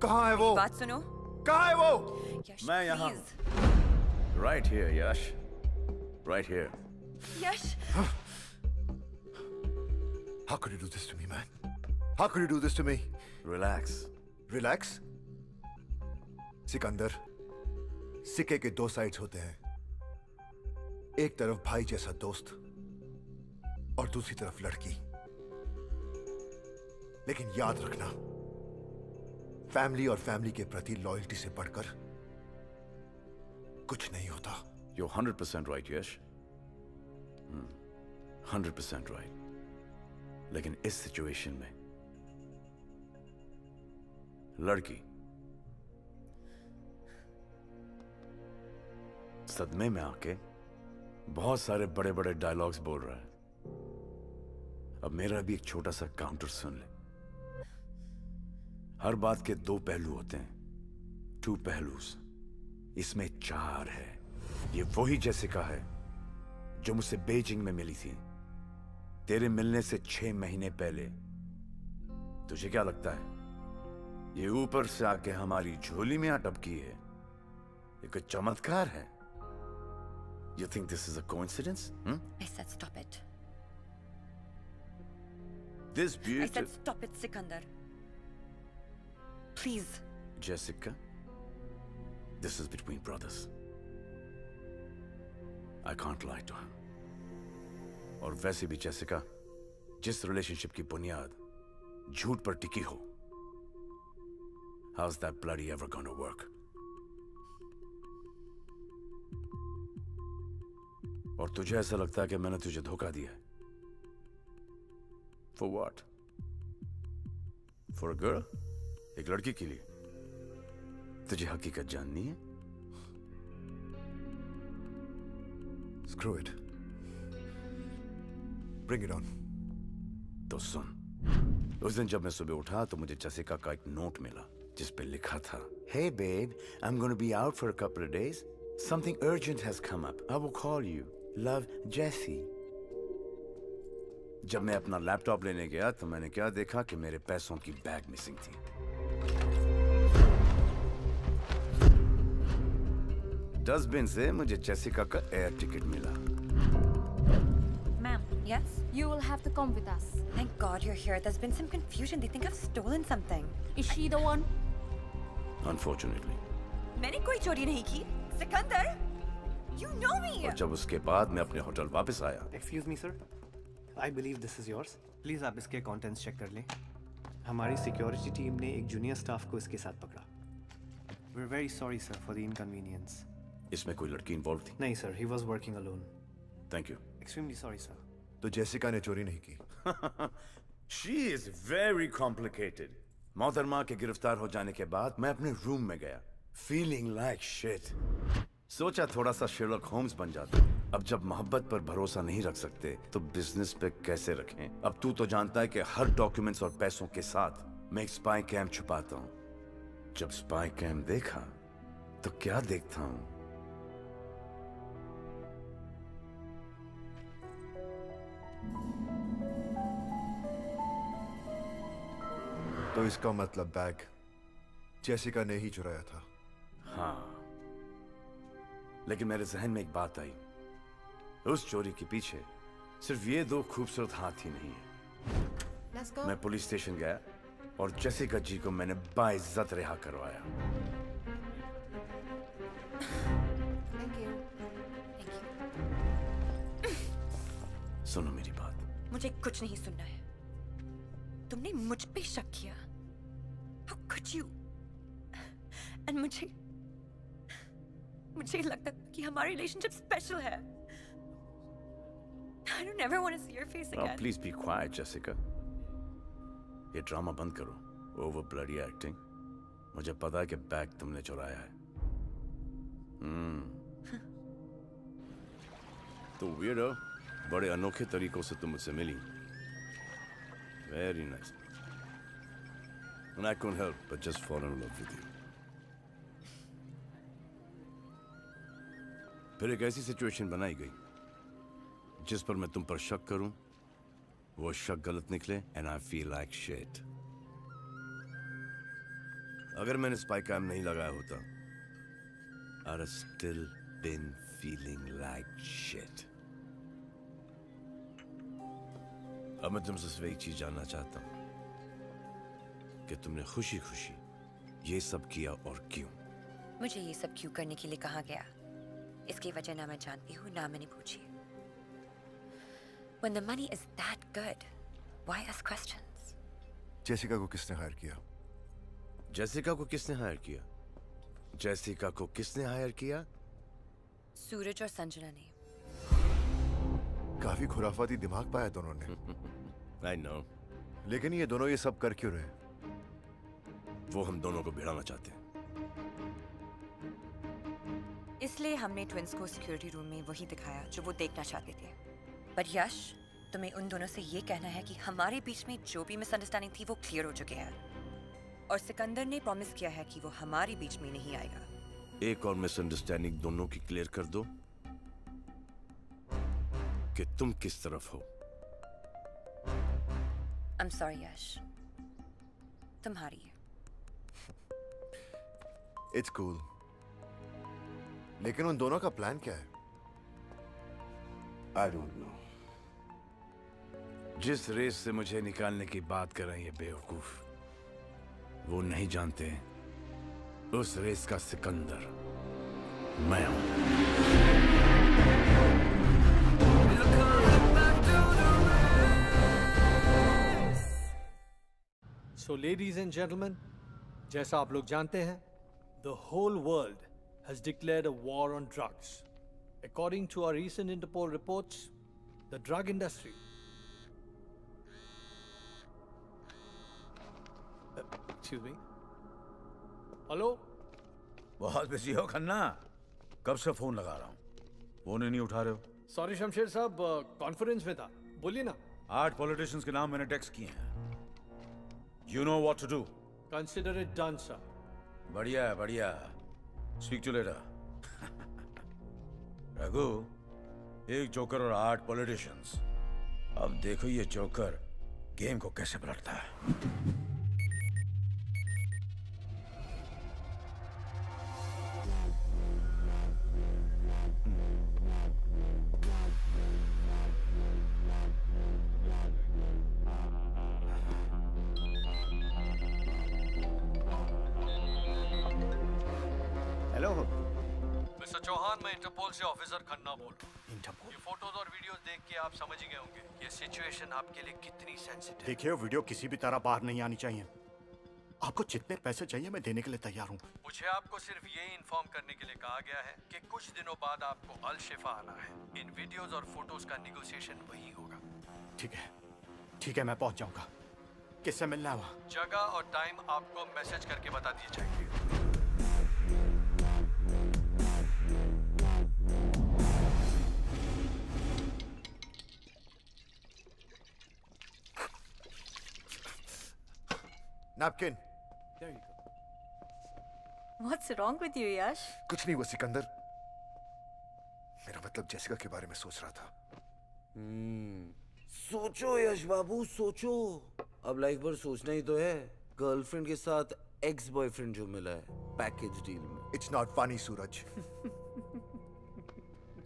कहाँ है वो? बात सुनो। कहाँ है वो? मैं यहाँ। Right here, Yash. Right here. Yash. How could you do this to me, man? How could you do this to me? Relax. Relax? Sikandar, सिक्के के दो साइड्स होते हैं। एक तरफ भाई जैसा दोस्त और दूसरी तरफ लड़की। लेकिन याद रखना, फैमिली और फैमिली के प्रति लॉयल्टी से बढ़कर कुछ नहीं होता। You're 100% right, Yash. 100% right. लेकिन इस सिचुएशन में लड़की सदमे में आके बहुत सारे बड़े बड़े डायलॉग्स बोल रहा है। अब मेरा भी एक छोटा सा काउंटर सुन ले। हर बात के दो पहलू होते हैं, 2 पहलूस। इसमें 4 है। ये वही जेसिका है जो मुझसे बीजिंग में मिली थी, तेरे मिलने से 6 महीने पहले। तुझे क्या लगता है ये ऊपर से आके हमारी झोली में अटकी है? ये कोई चमत्कार है? You think this is a coincidence? I said stop it. This beauty. I said stop it, Sikandar. Please. Jessica, this is between brothers. I can't lie to him. और वैसे भी जेसिका, जिस रिलेशनशिप की बुनियाद झूठ पर टिकी हो, how's that bloody ever gonna work? और तुझे ऐसा लगता है कि मैंने तुझे धोखा दिया है? For what? For a girl? एक लड़की के लिए? तुझे हकीकत जाननी है? Screw it. Bring it on. तो सुन, उस दिन जब मैं सुबह उठा तो मुझे जेसिका का एक नोट मिला जिस पे लिखा था, Hey babe, I'm going to be out for a couple of days. Something urgent has come up. I will call you. Love, Jessie. जब मैं अपना लैपटॉप लेने गया तो मैंने क्या देखा कि मेरे पैसों की बैग मिसिंग थी। डस्टबिन से मुझे जेसिका का एयर टिकट मिला। Ma'am, yes? You will have to come with us. Thank God you're here. There's been some confusion. They think I've stolen something. Is she the one? Unfortunately. मैंने कोई चोरी नहीं की। Sikandar, you know me. और जब उसके बाद मैं अपने होटल वापस आया। Excuse me, sir. I believe this is yours. Please आप इसके contents check कर लें। हमारी सिक्योरिटी टीम ने एक जूनियर स्टाफ को इसके साथ पकड़ा। We're very sorry, sir, for the inconvenience. इसमें कोई लड़की इन्वॉल्व थी? नहीं sir, he was working alone. Thank you. Extremely sorry, sir. तो जेसिका ने चोरी नहीं की। She is very complicated. मोहतरमा के गिरफ्तार हो जाने के बाद मैं अपने रूम में गया, feeling like shit. सोचा थोड़ा सा शेरलॉक होम्स बन जाता। अब जब मोहब्बत पर भरोसा नहीं रख सकते तो बिजनेस पे कैसे रखें? अब तू तो जानता है कि हर डॉक्यूमेंट्स और पैसों के साथ मैं एक स्पाई कैम छुपाता हूं। जब स्पाई कैम देखा तो क्या देखता हूं? तो इसका मतलब बैग जेसिका ने ही चुराया था। हाँ, लेकिन मेरे जहन में एक बात आई। उस चोरी के पीछे सिर्फ ये दो खूबसूरत हाथ ही नहीं है। Let's go. मैं पुलिस स्टेशन गया और जेसिका जी को मैंने बाइज्जत रिहा करवाया। Thank you. सुनो मेरी बात। मुझे कुछ नहीं सुनना है। तुमने मुझ पे शक किया। How could you? And मुझे लगता कि हमारी रिलेशनशिप स्पेशल है। I don't ever want to see your face again. Please be quite Jessica. ये ड्रामा बंद करो, ओवर ब्लडी एक्टिंग। मुझे पता है कि बैग तुमने चुराया है। तो वीरो, बड़े अनोखे तरीकों से तुम मुझसे मिली। Very nice. And I couldn't help but just fall in love with you. फिर एक ऐसी सिचुएशन बनाई गई जिस पर मैं तुम पर शक करूं, वो शक गलत निकले, and I feel like shit. अगर मैंने स्पाई कैम नहीं लगाया होता, I'd have still been feeling like shit. अब मैं तुमसे सिर्फ एक चीज जानना चाहता हूं कि तुमने खुशी खुशी ये सब किया और क्यों? मुझे ये सब क्यों करने के लिए कहा गया, इसकी वजह ना मैं जानती हूँ ना मैंने पूछी। When the money is that good, why ask questions? Jessica को किसने हायर किया? जेसिका को किसने हायर किया? जेसिका को किसने हायर किया? सूरज और संजना ने। काफी खुराफाती दिमाग पाया दोनों ने। I know. लेकिन ये दोनों ये सब कर क्यों रहे? वो हम दोनों को भिड़ाना चाहते हैं। इसलिए हमने ट्विंस को सिक्योरिटी रूम में वही दिखाया जो वो देखना चाहते थे। पर यश, तुम्हें उन दोनों से ये कहना है कि हमारे बीच में जो भी मिसअंडरस्टैंडिंग थी वो क्लियर हो चुके हैं, और सिकंदर ने प्रॉमिस किया है कि वो हमारे बीच में नहीं आएगा। एक और मिसअंडरस्टैंडिंग दोनों की क्लियर कर दो कि तुम किस तरफ हो। I'm sorry यश, तुम हारी है। It's cool. लेकिन उन दोनों का प्लान क्या है? I don't know. जिस रेस से मुझे निकालने की बात कर रहे हैं ये बेवकूफ, वो नहीं जानते उस रेस का सिकंदर मैं हूं। So ladies and gentlemen, जैसा आप लोग जानते हैं, the whole world has declared a war on drugs. According to our recent Interpol reports, the drug industry. Excuse me. Hello? बहुत बिजी हो खन्ना? कब से फोन लगा रहा हूँ, फोन ही नहीं उठा रहे हो। Sorry शमशेर साहब, कॉन्फ्रेंस में था, बोलिए ना। 8 पॉलिटिशियंस के नाम मैंने टेक्स्ट किए हैं। You know what to do. Consider it done, sir. बढ़िया बढ़िया। Speak to you later. Raghu, एक जोकर और 8 पॉलिटिशियंस। अब देखो ये जोकर गेम को कैसे पलटता है। हेलो मिस्टर चौहान, मैं इंटरपोल से ऑफिसर खन्ना बोल रहा हूँ। इंटरपोल? ये फोटोज और वीडियोस देख के आप समझ ही गए होंगे ये सिचुएशन आपके लिए कितनी सेंसिटिव। देखिए, वीडियो किसी भी तरह बाहर नहीं आनी चाहिए। आपको जितने पैसे चाहिए मैं देने के लिए तैयार हूँ। मुझे आपको सिर्फ ये इन्फॉर्म करने के लिए कहा गया है कि कुछ दिनों बाद आपको अल शिफा आना है। इन वीडियोस और फोटोज का निगोशिएशन वही होगा। ठीक है, मैं पहुँच जाऊँगा। किससे मिलना है वहाँ? जगह और टाइम आपको मैसेज करके बता दिए जाएंगे। Napkin. What's wrong with you, Yash? कुछ नहीं हुआ सिकंदर। मेरा मतलब जेसिका के बारे में सोच रहा था। सोचो यश बाबू सोचो। अब लाइफ भर सोचना ही तो है। गर्लफ्रेंड के साथ एक्स बॉयफ्रेंड जो मिला है पैकेज डील में। इट्स नॉट फनी सूरज।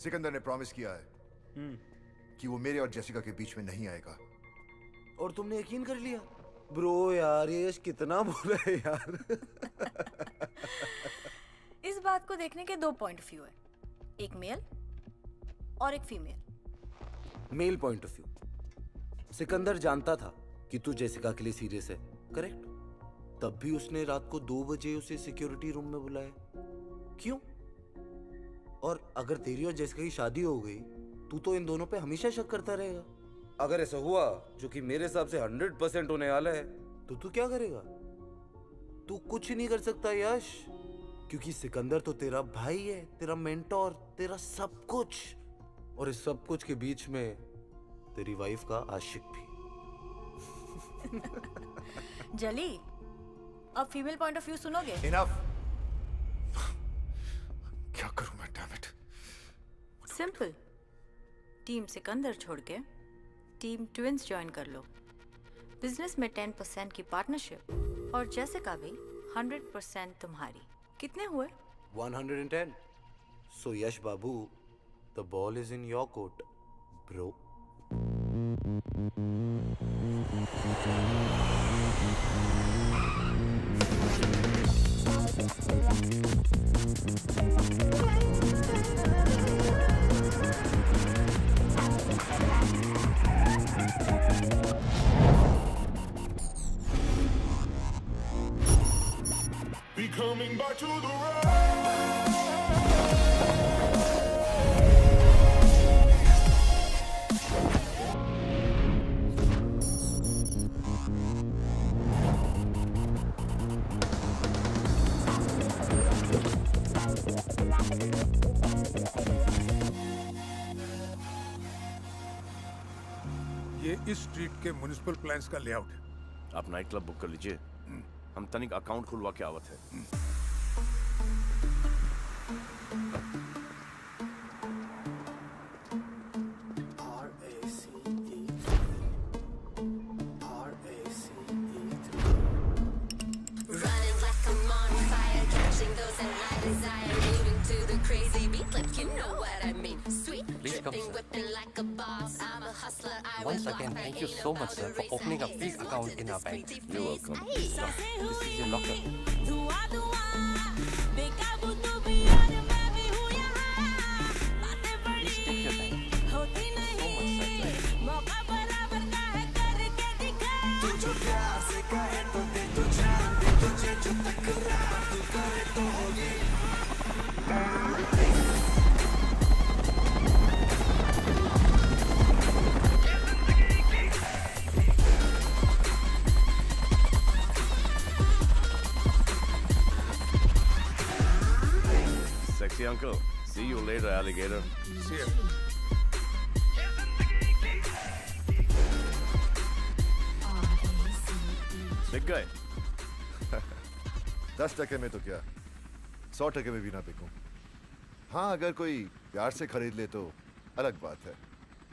सिकंदर ने प्रॉमिस किया है कि वो मेरे और जेसिका के बीच में नहीं आएगा। और तुमने यकीन कर लिया? ब्रो यार ये यश कितना बुरा है यार। इस बात को देखने के दो पॉइंट ऑफ व्यू है, एक मेल और एक female. Male point of view. Sikandar जानता था कि तू जेसिका के लिए सीरियस है, करेक्ट? तब भी उसने रात को 2 बजे उसे सिक्योरिटी रूम में बुलाया। क्यों? और अगर तेरी और जेसिका की शादी हो गई, तू तो इन दोनों पे हमेशा शक करता रहेगा। अगर ऐसा हुआ, जो कि मेरे हिसाब से 100% होने वाला है, तो तू क्या करेगा? तू कुछ नहीं कर सकता यश, क्योंकि सिकंदर तो तेरा भाई है, तेरा मेंटोर, तेरा सब कुछ। और इस सब कुछ के बीच में तेरी वाइफ का आशिक भी। जली, अब फीमेल पॉइंट ऑफ व्यू सुनोगे? इनफ। क्या करूं मैं, damn it. Simple, team Sikandar छोड़ के टीम ट्विंस ज्वाइन कर लो। बिजनेस में 10% की पार्टनरशिप और जेसिका भी 100% तुम्हारी। कितने हुए? 110। So Yash Babu, the ball is in your court, bro. Be coming back to the road. ये इस स्ट्रीट के म्युनिसिपल प्लान्स का लेआउट है। आप नाइट क्लब बुक कर लीजिए, हम तनिक अकाउंट खुलवा के आवत है। Once again, thank you so much, sir, for opening a big account in our bank. You're welcome. This is your locker. Please take your time. So much, Sexy uncle. See you later, alligator. See ya. दिख गए? 10% में तो क्या, 100% में भी ना बिकूं। हाँ, अगर कोई प्यार से खरीद ले तो अलग बात है।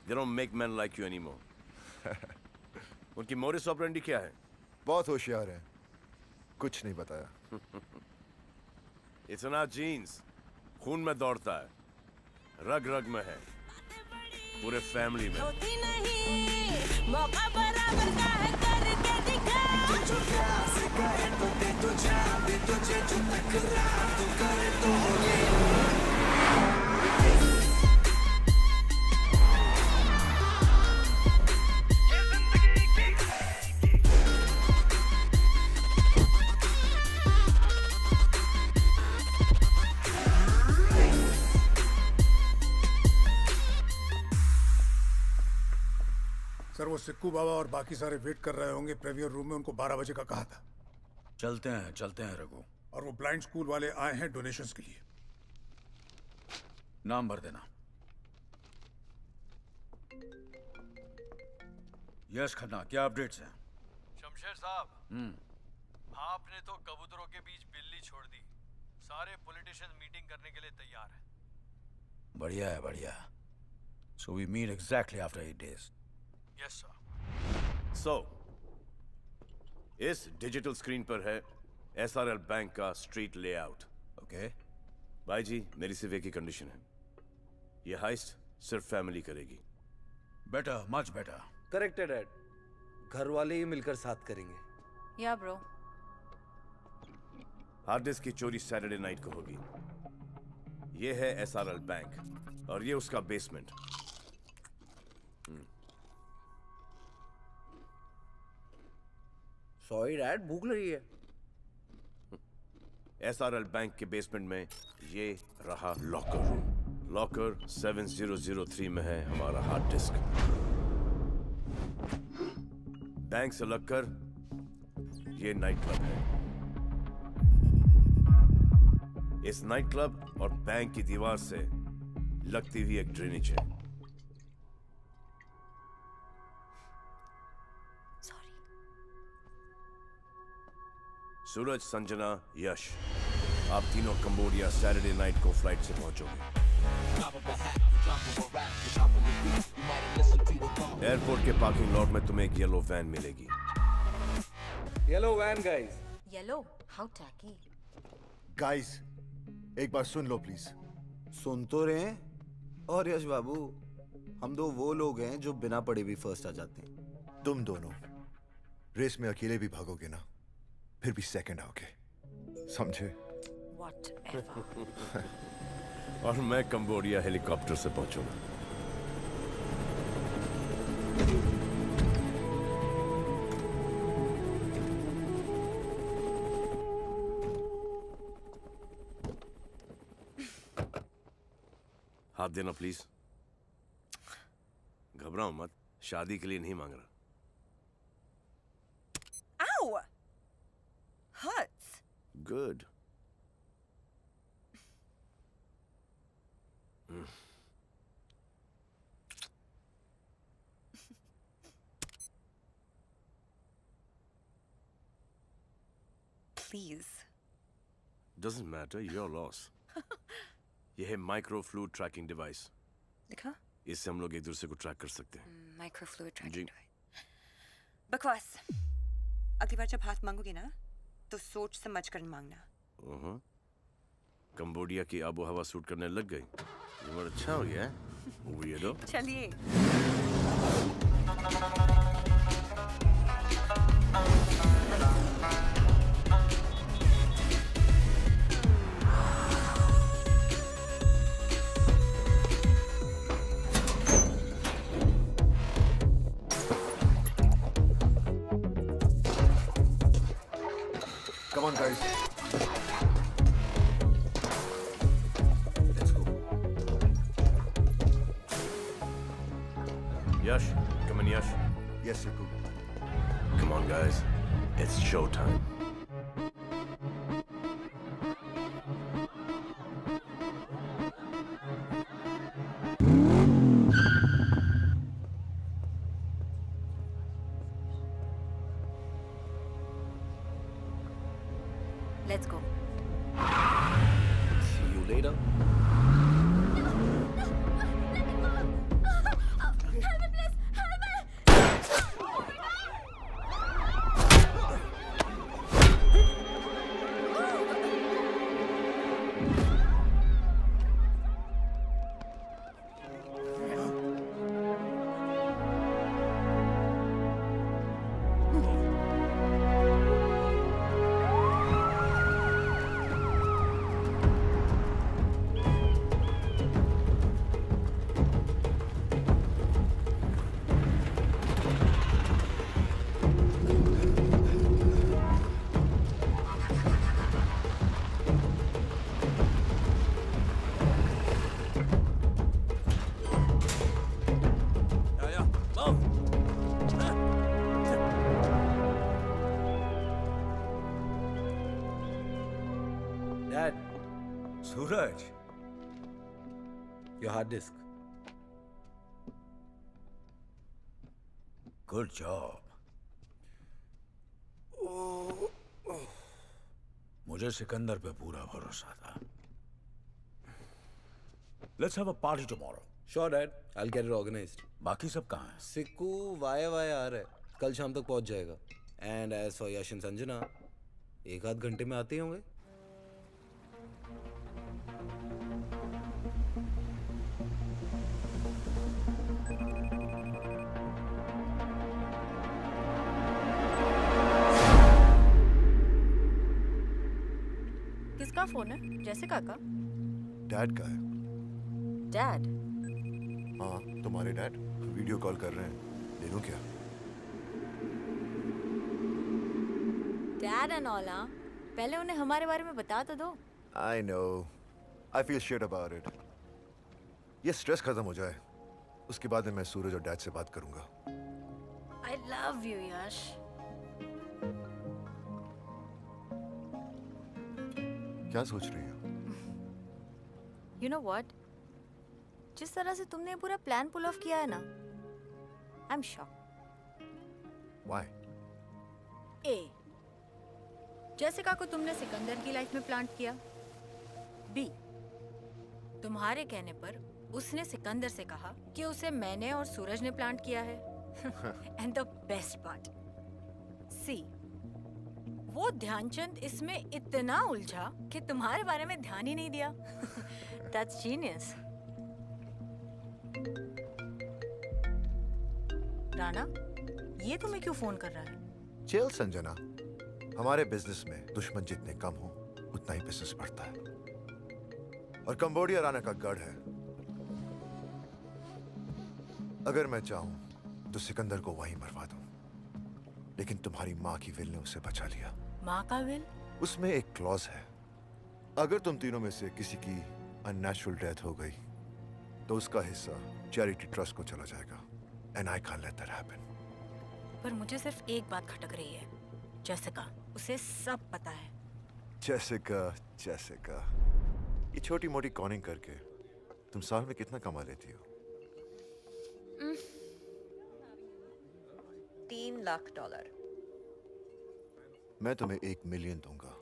They don't make men like you anymore. उनकी मोरिस ऑपरेंडी क्या है? बहुत होशियार हैं, कुछ नहीं बताया। इतना जीन्स खून में दौड़ता है, रग रग में है, पूरे फैमिली में। सर, वो सिक्कू बाबा और बाकी सारे वेट कर रहे होंगे प्रीवियर रूम में। उनको 12 बजे का कहा था। चलते हैं रघु। और वो ब्लाइंड स्कूल वाले आए हैं डोनेशंस के लिए। नाम भर देना। यश खन्ना, क्या अपडेट्स हैं? शमशेर साहब, आपने तो कबूतरों के बीच बिल्ली छोड़ दी। सारे पॉलिटिशियंस मीटिंग करने के लिए तैयार हैं। बढ़िया है, बढ़िया। So we meet exactly after 8 days. Yes sir. So, इस डिजिटल स्क्रीन पर है एसआरएल बैंक का स्ट्रीट लेआउट। ओके भाई जी, मेरी सिर्फ एक ही कंडीशन है, ये हाइस्ट सिर्फ फैमिली करेगी। Better, much better. करेक्ट है डैड, घर वाले ही मिलकर साथ करेंगे। या ब्रो। हार्ड डिस्क की चोरी सैटरडे नाइट को होगी। ये है एसआरएल बैंक और ये उसका बेसमेंट। सॉरी डैड, भूख लगी है। एसआरएल बैंक के बेसमेंट में ये रहा लॉकर रूम। लॉकर 7003 में है हमारा हार्ड डिस्क। बैंक से लगकर ये नाइट क्लब है। इस नाइट क्लब और बैंक की दीवार से लगती हुई एक ड्रेनेज है। सूरज, संजना, यश, आप तीनों कंबोडिया सैटरडे नाइट को फ्लाइट से पहुंचोगे। एयरपोर्ट के पार्किंग लॉट में तुम्हें एक येलो वैन मिलेगी। Yellow van guys. Yellow? How tacky. Guys, एक बार सुन लो प्लीज। सुन तो रहे हैं। और यश बाबू, हम दो वो लोग हैं जो बिना पढ़े भी फर्स्ट आ जाते हैं। तुम दोनों रेस में अकेले भी भागोगे ना, फिर भी सेकंड आओगे, समझे? और मैं कंबोडिया हेलीकॉप्टर से पहुंचूंगा। हाथ देना प्लीज। घबराओ मत, शादी के लिए नहीं मांग रहा। Ow! Hurts. Good. Please. Doesn't matter, your loss. यह है माइक्रो फ्लूइड ट्रैकिंग डिवाइस। दिखा? इससे हम लोग एक दूसरे को ट्रैक कर सकते हैं। माइक्रोफ्लूइड जी। Tracking device. बकवास। अगली बार जब हाथ मांगोगे ना, तो सोच समझ कर मांगना। कंबोडिया की आबो हवा सूट करने लग गई। ये बड़ा अच्छा हो गया है। Weirdo। चलिए। Come on, guys. Let's go. Yash, come in, Yash. Yes, Siku. Come on, guys. It's showtime. Let's go. See you later. Dad, Suraj, your hard disk. good job. Oh. मुझे सिकंदर पे पूरा भरोसा था। Let's have a party tomorrow. Sure dad, I will get it organised. बाकी सब कहाँ हैं? सिक्कू via via आ रहा है, कल शाम तक पहुंच जाएगा। And as for Yash and Sanjana, 1-8 घंटे में आते ही होंगे। किसका फोन है? जेसिका का? डैड का है। डैड? हाँ, तुम्हारे डैड वीडियो कॉल कर रहे हैं। ले लूं क्या? डैड एंड ऑल, हाँ? पहले उन्हें हमारे बारे में बता तो दो। I know. I feel shit about it. ये स्ट्रेस खत्म हो जाए, उसके बाद में मैं सूरज और डैड से बात करूंगा। I love you, यश। क्या सोच रही हो? You know what? जिस तरह से तुमने पूरा प्लान पुल ऑफ किया है ना, I'm shocked. Why? A. Jessica को तुमने सिकंदर की लाइफ में प्लांट किया। B. तुम्हारे कहने पर उसने सिकंदर से कहा कि उसे मैंने और सूरज ने प्लांट किया है। And the best part. C. वो ध्यानचंद इसमें इतना उलझा कि तुम्हारे बारे में ध्यान ही नहीं दिया। That's genius. राणा, ये तुम्हें क्यों फोन कर रहा है? चिल संजना, हमारे बिजनेस में दुश्मन जितने कम हो उतना ही बिजनेस बढ़ता है। और कंबोडिया राणा का गढ़ है। अगर मैं चाहूं तो सिकंदर को वहीं मरवा दूं, लेकिन तुम्हारी माँ की विल ने उसे बचा लिया। माँ का विल? उसमें एक क्लॉज है, अगर तुम तीनों में से किसी की अननेचुरल डेथ हो गई तो उसका हिस्सा चैरिटी ट्रस्ट को चला जाएगा। And I can't let that happen. पर मुझे सिर्फ एक बात खटक रही है, जेसिका, उसे सब पता है। जेसिका, ये छोटी मोटी कॉनिंग करके तुम साल में कितना कमा लेती हो? $3 लाख। मैं तुम्हें 1 मिलियन दूंगा।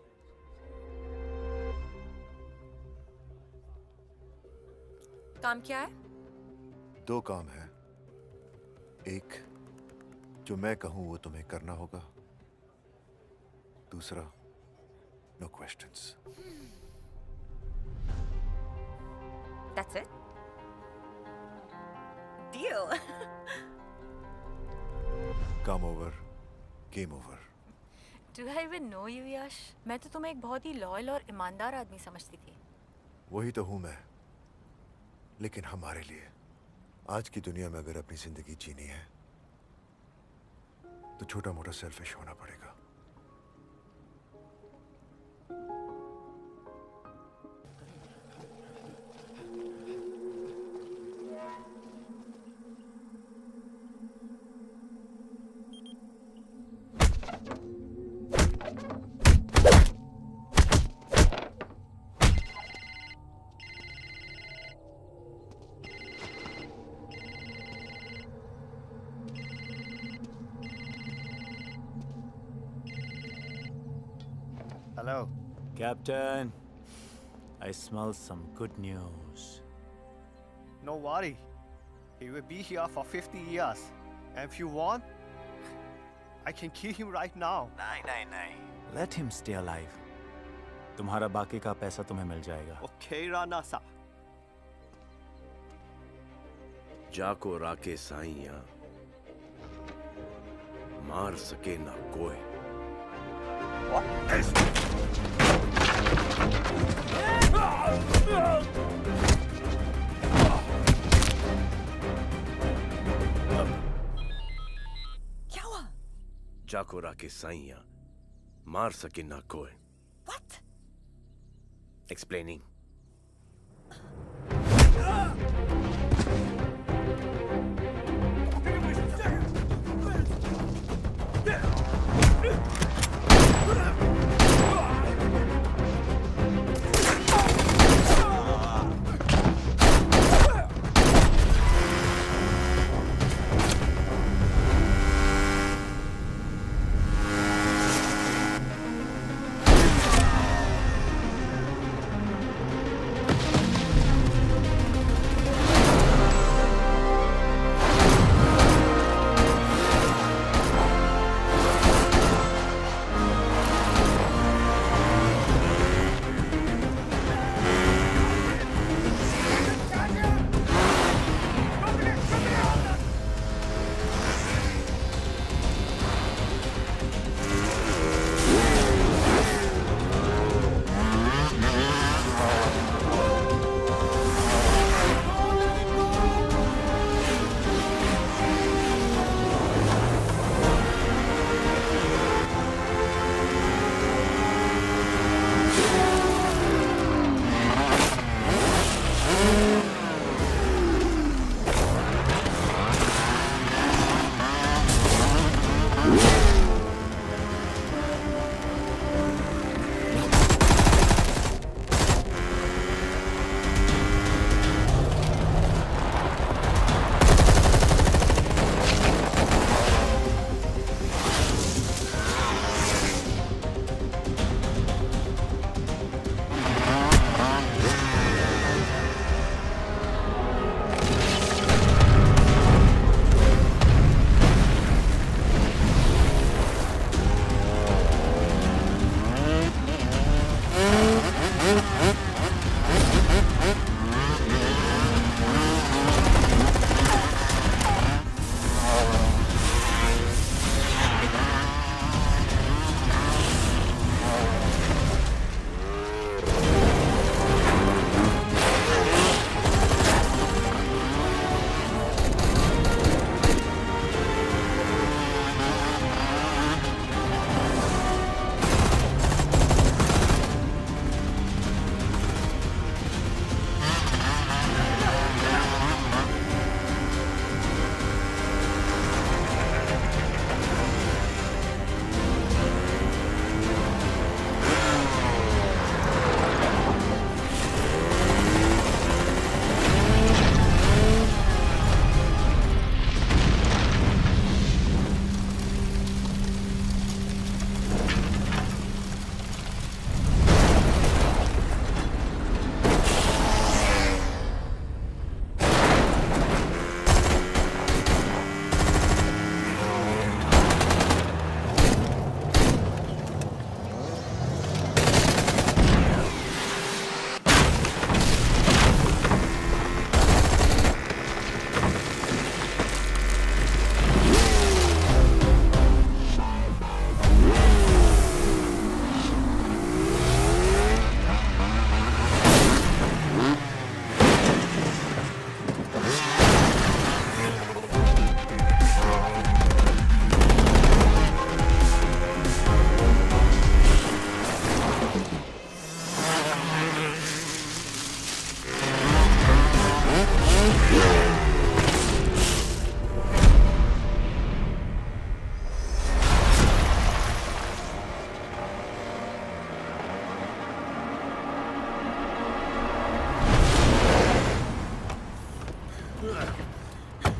काम क्या है? 2 काम है। एक, जो मैं कहूं वो तुम्हें करना होगा। दूसरा, no questions. That's it? Deal. काम over, game over. Do I even know you, Yash? मैं तो तुम्हें एक बहुत ही लॉयल और ईमानदार आदमी समझती थी। वही तो हूं मैं, लेकिन हमारे लिए आज की दुनिया में अगर अपनी जिंदगी जीनी है तो छोटा मोटा सेल्फिश होना पड़ेगा। Hello. Captain, I smell some good news. No worry. He will be here for 50 years. And if you want, I can kill him right now. नहीं. Let him stay alive. तुम्हारा बाकी का पैसा तुम्हें मिल जाएगा। Okay, Rana sir. जाको राके साइया, मार सके ना कोई। क्या हुआ? जाको राके साइया, मार सके ना कोई। What? Explaining.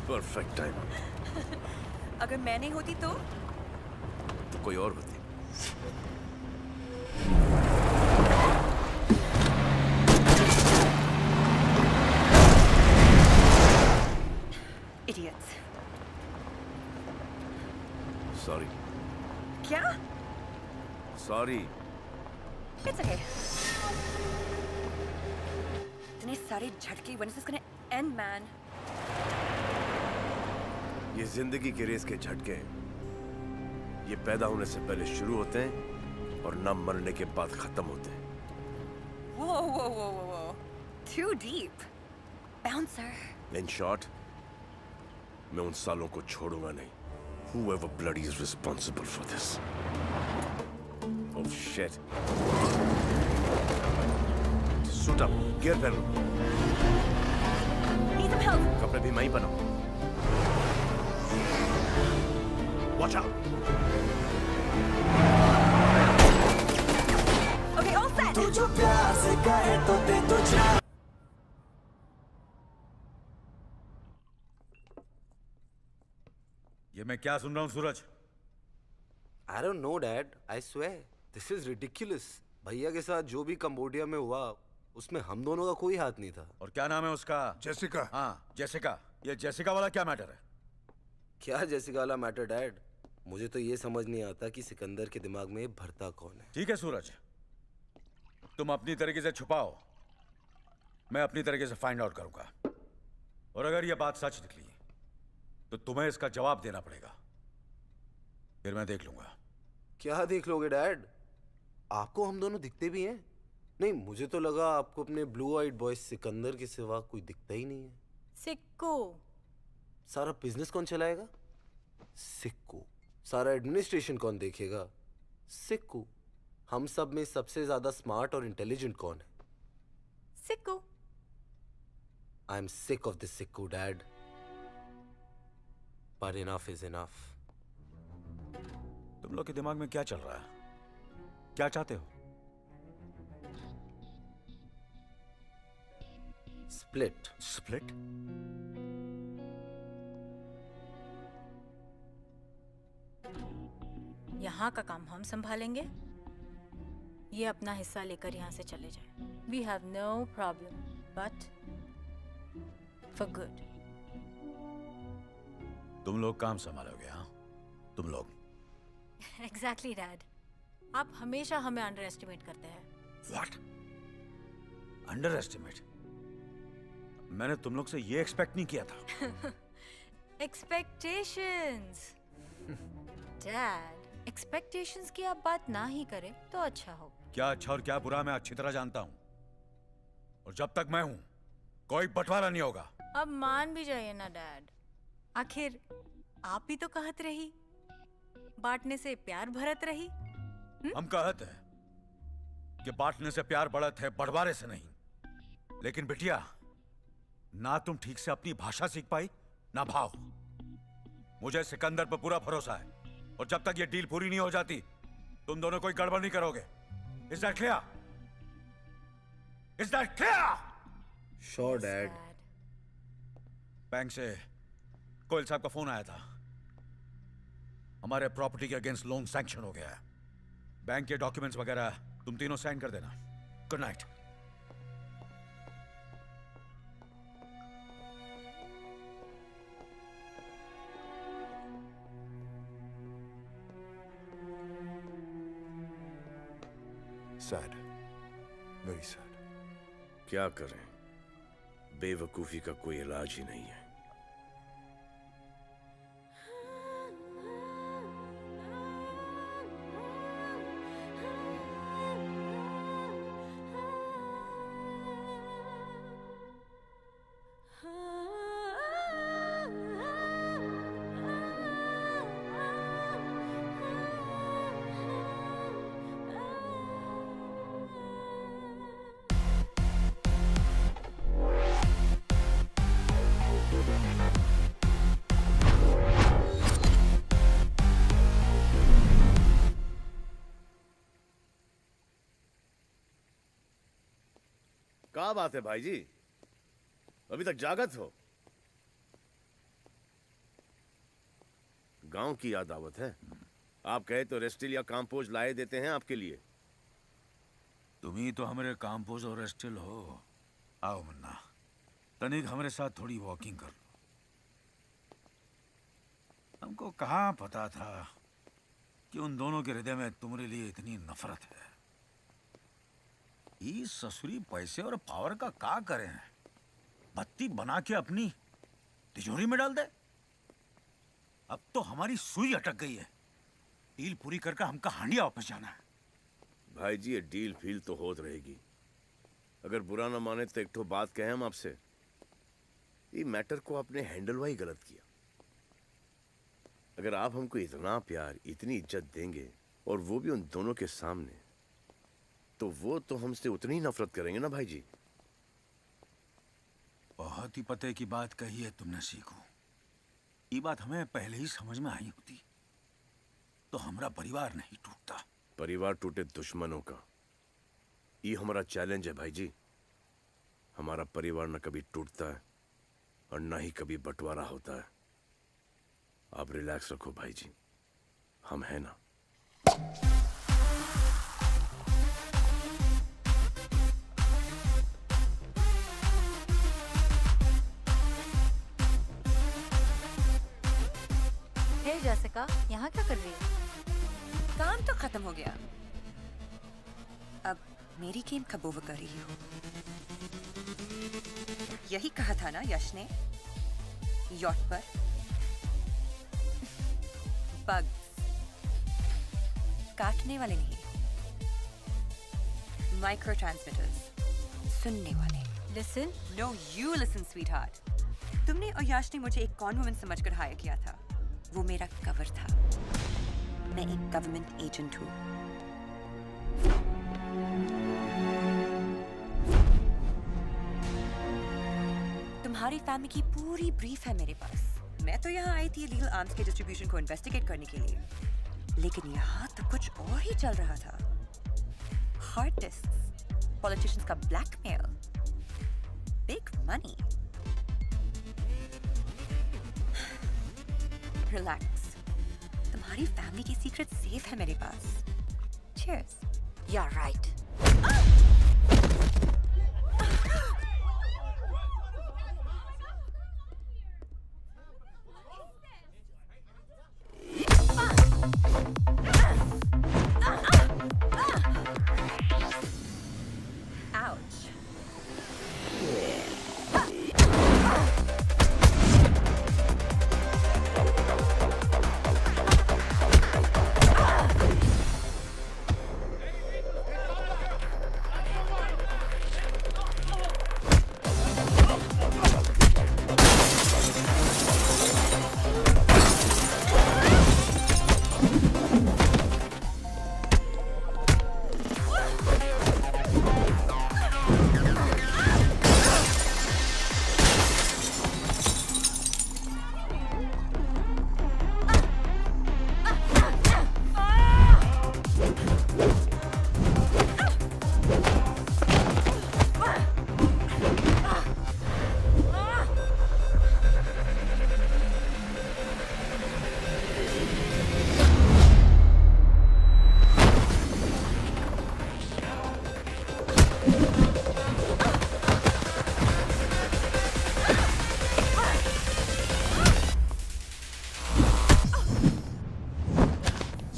Perfect time. अगर मैं नहीं होती तो कोई और होती। Idiots. सॉरी। क्या? सॉरी। It's okay. इतने सारे झटके, when is this gonna end, man? ये जिंदगी के रेस के झटके ये पैदा होने से पहले शुरू होते हैं और न मरने के बाद खत्म होते हैं। Whoa, whoa, whoa, whoa, whoa. Too deep. Bouncer. In short, मैं उन सालों को छोड़ूंगा नहीं। Whoever bloody is responsible for this. Oh shit. Suit up, gear पहनो। Need some help. कपड़े भी मैं ही पहनाऊं। Watch out. Okay, all set. तू जो प्यार से कहे तो दे तुझे। ये मैं क्या सुन रहा हूँ सूरज? I don't know, Dad. I swear. This is ridiculous. भैया के साथ जो भी कंबोडिया में हुआ उसमें हम दोनों का कोई हाथ नहीं था। और क्या नाम है उसका? जेसिका। हाँ, जेसिका। ये जेसिका वाला क्या मैटर है? क्या जेसिका वाला मैटर, डैड? मुझे तो ये समझ नहीं आता कि सिकंदर के दिमाग में भरता कौन है। ठीक है सूरज, तुम अपनी तरीके से छुपाओ, मैं अपनी तरीके से फाइंड आउट करूंगा। और अगर यह बात सच निकली तो तुम्हें इसका जवाब देना पड़ेगा, फिर मैं देख लूंगा। क्या देख लोगे डैड? आपको हम दोनों दिखते भी हैं? नहीं, मुझे तो लगा आपको अपने ब्लू आइड बॉय सिकंदर के सिवा कोई दिखता ही नहीं है। सिक्कू। सारा बिजनेस कौन चलाएगा? सिक्कू। सारा एडमिनिस्ट्रेशन कौन देखेगा? सिक्कू। हम सब में सबसे ज्यादा स्मार्ट और इंटेलिजेंट कौन है? सिक्कू। I am sick of this Sikku, dad. But enough is enough. तुम लोग के दिमाग में क्या चल रहा है? क्या चाहते हो? स्प्लिट। स्प्लिट? यहाँ का काम हम संभालेंगे, ये अपना हिस्सा लेकर यहाँ से चले जाए। We have no problem, but for good. तुम लोग काम संभालोगे? हाँ, तुम लोग। एग्जैक्टली डैड, आप हमेशा हमें अंडर एस्टिमेट करते हैं। What? Under estimate? मैंने तुम लोग से ये एक्सपेक्ट नहीं किया था। एक्सपेक्टेशंस डैड, एक्सपेक्टेशंस की आप बात ना ही करें तो अच्छा हो। क्या अच्छा और क्या बुरा मैं अच्छी तरह जानता हूं, और जब तक मैं हूं कोई बंटवारा नहीं होगा। अब मान भी जाइए ना डैड, आखिर आप भी तो कहत रही, बांटने से प्यार भरत रही। हम कहते हैं कि बांटने से प्यार बढ़त है, बंटवारे से नहीं। लेकिन बिटिया, ना तुम ठीक से अपनी भाषा सीख पाई ना भाव। मुझे सिकंदर पर पूरा भरोसा है, और जब तक ये डील पूरी नहीं हो जाती तुम दोनों कोई गड़बड़ नहीं करोगे। Is that clear? Is that clear? Sure, Dad. Bank से कोयल साहब का फोन आया था। हमारे प्रॉपर्टी के अगेंस्ट लोन सैंक्शन हो गया है। बैंक के डॉक्यूमेंट्स वगैरह तुम तीनों साइन कर देना। Good night. Sad, very sad. क्या करें, बेवकूफी का कोई इलाज ही नहीं है। क्या बात है भाई जी, अभी तक जागत हो? गांव की याद आवत है? आप कहे तो रेस्टिल या काम्पोज लाए देते हैं आपके लिए। तुम ही तो हमारे काम्पोज और रेस्टिल हो। आओ मुन्ना, तनिक हमारे साथ थोड़ी वॉकिंग कर लो। हमको कहाँ पता था कि उन दोनों के हृदय में तुम्हारे लिए इतनी नफरत है। ये ससुरी पैसे और पावर का क्या करें? बत्ती बना के अपनी तिजोरी में डाल दे। अब तो हमारी सुई अटक गई है। डील पूरी करके हमका हांडिया वापस जाना है। भाई जी, ये डील फील तो होत रहेगी। अगर बुरा ना माने तो एक ठो बात कहें हम आपसे। ये मैटर को आपने हैंडल वाही गलत किया। अगर आप हमको इतना प्यार, इतनी इज्जत देंगे, और वो भी उन दोनों के सामने, तो वो तो हमसे उतनी ही नफरत करेंगे ना भाई जी। बहुत ही पते की बात कही है तुमने सीखो। ये बात हमें पहले ही समझ में आई होती तो हमारा परिवार नहीं टूटता। परिवार टूटे दुश्मनों का, ये हमारा चैलेंज है भाई जी। हमारा परिवार न कभी टूटता है और न ही कभी बंटवारा होता है। आप रिलैक्स रखो भाई जी, हम हैं ना। हे जैसिका, यहाँ क्या कर रही है? काम तो खत्म हो गया, अब मेरी गेम कब ओवर कर रही हो? यही कहा था ना यश ने, यॉट पर बग्स काटने वाले नहीं, माइक्रो ट्रांसमिटर्स सुनने वाले। Listen. No you listen sweetheart. तुमने और यश ने मुझे एक कॉन वुमन समझकर हायर किया था। वो मेरा कवर था। मैं एक गवर्नमेंट एजेंट हूँ। तुम्हारी फैमिली की पूरी ब्रीफ है मेरे पास। मैं तो यहाँ आई थी लीगल आर्म्स के डिस्ट्रीब्यूशन को इन्वेस्टिगेट करने के लिए। लेकिन यहाँ तो कुछ और ही चल रहा था। हार्ड डिस्क, पॉलिटिशियंस का ब्लैकमेल, बिग मनी। रिलैक्स, तुम्हारी फैमिली की सीक्रेट सेफ है मेरे पास। Cheers. You're right. Ouch.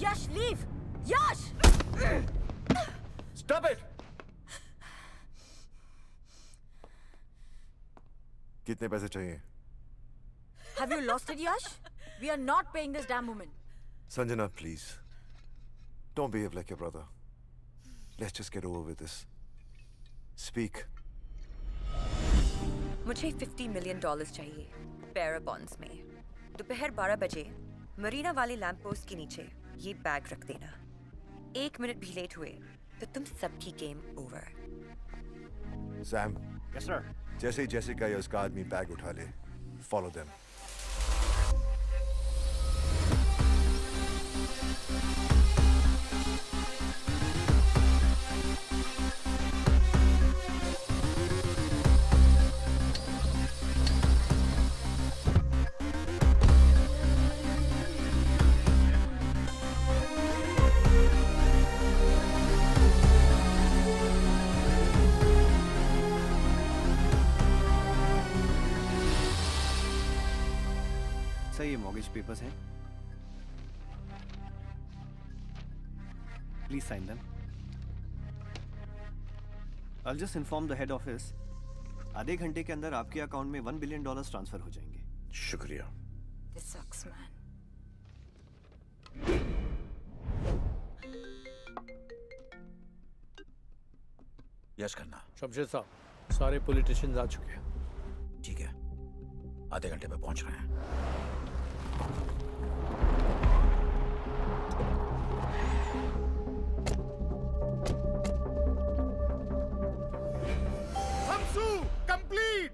Yash, leave! Yash! Stop it! कितने पैसे चाहिए? Have you lost it, Yash? We are not paying this damn woman. Sanjana, please. Don't behave like your brother. Let's just get over with this. Speak. मुझे $50 million चाहिए बेarer bonds में। दोपहर 12 बजे मरीना वाले lamp post के नीचे ये बैग रख देना। 1 मिनट भी लेट हुए तो तुम सबकी game over. Sam. Yes, sir. जैसे ही जेसिका या उसका आदमी बैग उठा ले, follow them. सर ये मॉर्गेज पेपर्स हैं, please sign them. I'll just inform the head office. आधे घंटे के अंदर आपके अकाउंट में $1 billion ट्रांसफर हो जाएंगे। शुक्रिया। This sucks, man. यश खन्ना। शमशेर साहब, सारे पॉलिटिशियंस आ चुके हैं। ठीक है, आधे घंटे में पहुंच रहे हैं। हमसू कंप्लीट।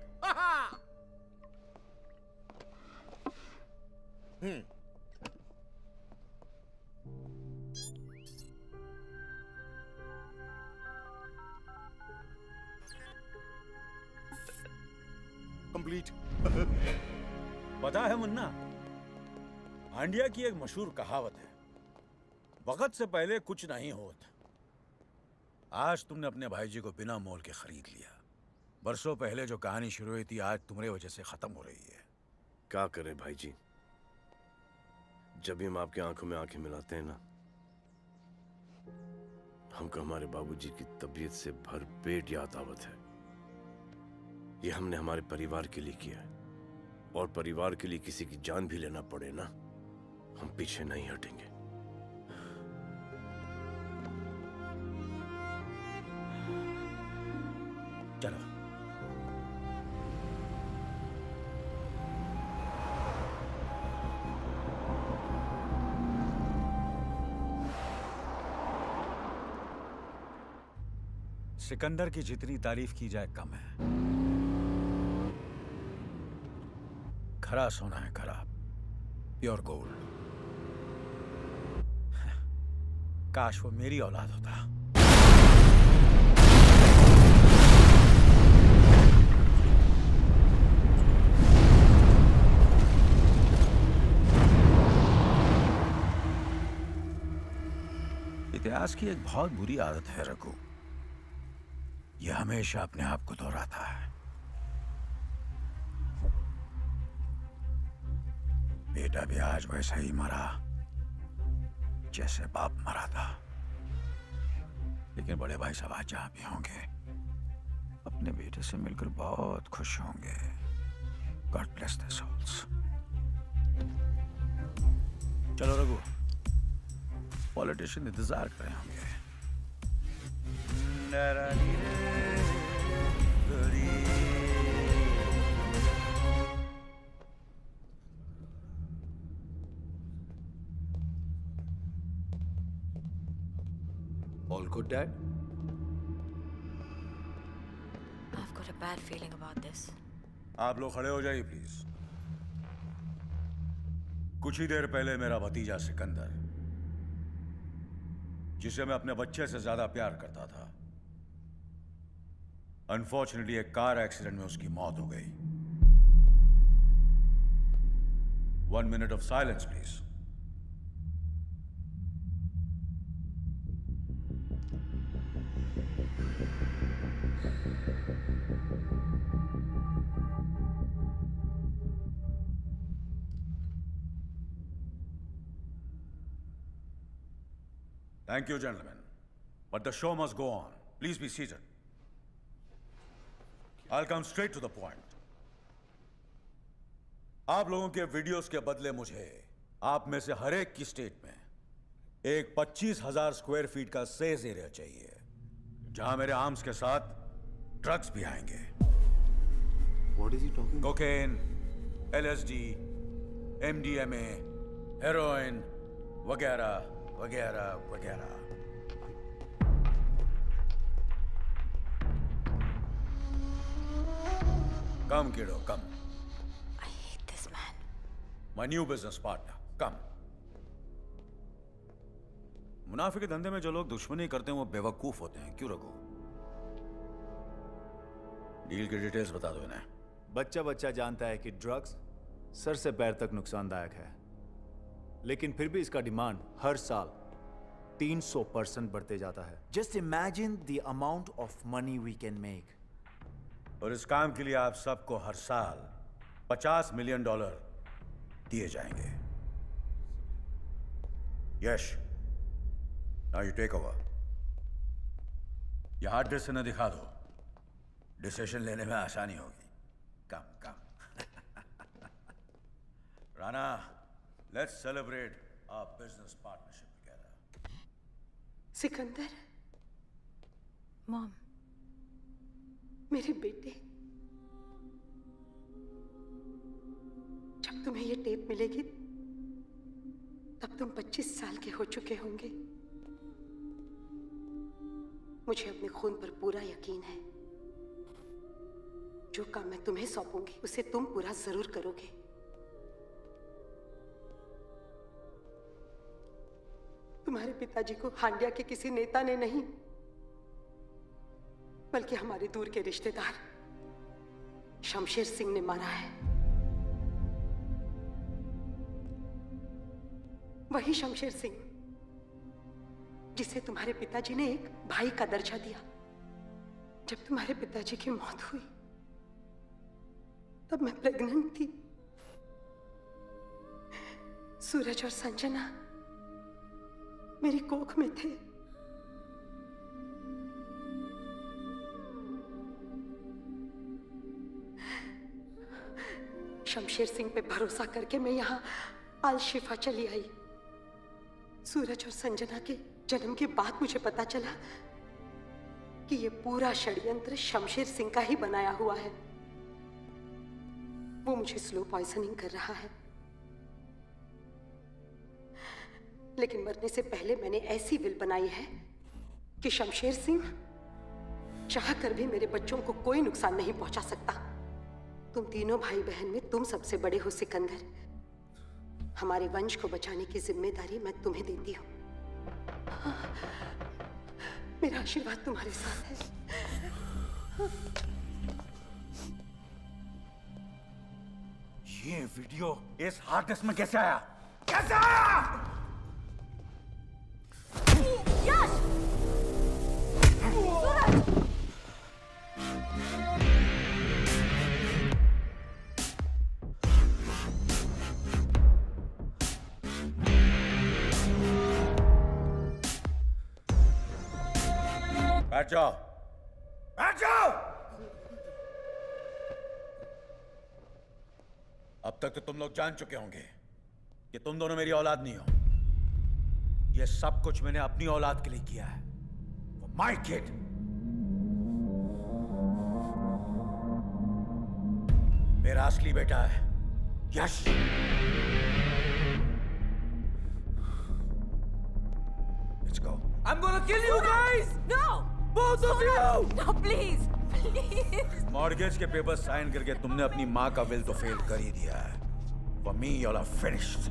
कंप्लीट। पता है मुन्ना, हांडिया की एक मशहूर कहावत है, वक्त से पहले कुछ नहीं होता। आज तुमने अपने भाईजी को बिना मोल के खरीद लिया। बरसों पहले जो कहानी शुरू हुई थी, आज तुम्हारी वजह से खत्म हो रही है। क्या करे भाईजी, जब भी हम आपकी आंखों में आंखें मिलाते हैं ना, हमको हमारे बाबूजी की तबीयत से भरपेट याद आवत है। ये हमने हमारे परिवार के लिए किया है, और परिवार के लिए किसी की जान भी लेना पड़े ना, हम पीछे नहीं हटेंगे। चलो। सिकंदर की जितनी तारीफ की जाए कम है। खरा सोना है, खरा प्योर गोल्ड। काश वो मेरी औलाद होता। इतिहास की एक बहुत बुरी आदत है रघु, ये हमेशा अपने आप को दोहराता है। बेटा भी आज वैसा ही मरा जैसे बाप मरा था। लेकिन बड़े भाई साहब आज जहां भी होंगे अपने बेटे से मिलकर बहुत खुश होंगे। God bless their souls. चलो रघु, पॉलिटिशियन इंतजार कर रहे होंगे। All good, Dad? I've got a bad feeling about this. आप लोग खड़े हो जाइए प्लीज। कुछ ही देर पहले मेरा भतीजा सिकंदर, जिसे मैं अपने बच्चे से ज्यादा प्यार करता था, अनफॉर्चुनेटली एक कार एक्सीडेंट में उसकी मौत हो गई। 1 minute of silence please. Thank you, gentlemen. But the show must go on. Please be seated. I'll come straight to the point. आप लोगों के वीडियोस के बदले मुझे आप में से हर एक की स्टेट में एक 25,000 स्क्वायर फीट का सेज एरिया चाहिए, जहां मेरे आर्म्स के साथ ड्रग्स भी आएंगे। What is he talking about? Cocaine, LSD, MDMA, heroin वगैरह वगैरह वगैरह। कम किडो, कम। I hate this man. My new business partner, कम। मुनाफे के धंधे में जो लोग दुश्मनी करते हैं वो बेवकूफ होते हैं, क्यों रघु? डील की डिटेल्स बता दो इन्हें। बच्चा बच्चा जानता है कि ड्रग्स सर से पैर तक नुकसानदायक है, लेकिन फिर भी इसका डिमांड हर साल 300% बढ़ते जाता है। Just imagine the amount of money we can make. और इस काम के लिए आप सबको हर साल $50 मिलियन दिए जाएंगे। Yash, now you take over. ये हार्ड डिस्क न दिखा दो, डिसीजन लेने में आसानी होगी। Come come. Rana, let's celebrate our business partnership together. Sikandar, mom, मेरे बेटे, जब तुम्हें ये टेप मिलेगी तब तुम 25 साल के हो चुके होंगे। मुझे अपने खून पर पूरा यकीन है। जो काम मैं तुम्हें सौंपूंगी उसे तुम पूरा जरूर करोगे। तुम्हारे पिताजी को हांडिया के किसी नेता ने नहीं, बल्कि हमारे दूर के रिश्तेदार शमशेर सिंह ने मारा है। वही शमशेर सिंह जिसे तुम्हारे पिताजी ने एक भाई का दर्जा दिया। जब तुम्हारे पिताजी की मौत हुई तब मैं प्रेग्नेंट थी। सूरज और संजना मेरी कोख में थे। शमशेर सिंह पे भरोसा करके मैं यहाँ अल शिफा चली आई। सूरज और संजना के जन्म के बाद मुझे पता चला कि ये पूरा षड्यंत्र शमशेर सिंह का ही बनाया हुआ है। वो मुझे स्लो पॉइजनिंग कर रहा है, लेकिन मरने से पहले मैंने ऐसी विल बनाई है कि शमशेर सिंह चाह कर भी मेरे बच्चों को कोई नुकसान नहीं पहुंचा सकता। तुम तीनों भाई बहन में तुम सबसे बड़े हो सिकंदर। हमारे वंश को बचाने की जिम्मेदारी मैं तुम्हें देती हूँ। मेरा आशीर्वाद तुम्हारे साथ है। ये वीडियो इस हार्ड डिस्क में कैसे आया? कैसे आया? यश! सूरज! बैठ जाओ, बैठ जाओ। अब तक तो तुम लोग जान चुके होंगे कि तुम दोनों मेरी औलाद नहीं हो। ये सब कुछ मैंने अपनी औलाद के लिए किया है। वो माय किड। मेरा असली बेटा है यश। Let's go. I'm gonna kill you guys! No! Both of you! No, please! Please! Mortgage के पेपर साइन करके तुमने अपनी माँ का विल तो फेल कर ही दिया है। For me, you're finished.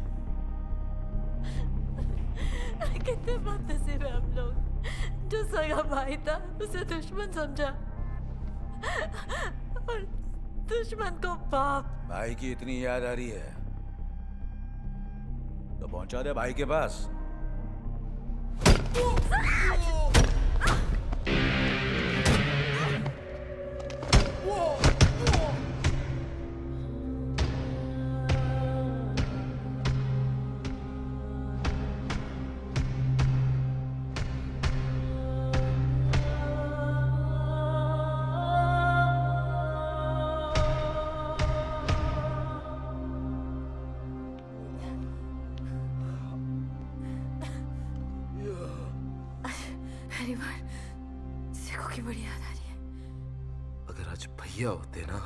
कितने बदनसीब हैं हम लोग। जो सगा भाई था उसे दुश्मन समझा और दुश्मन को बाप। भाई की इतनी याद आ रही है तो पहुंचा दे भाई के पास। पहली बार सिखों की बड़ी याद आ रही है। अगर आज भैया होते ना।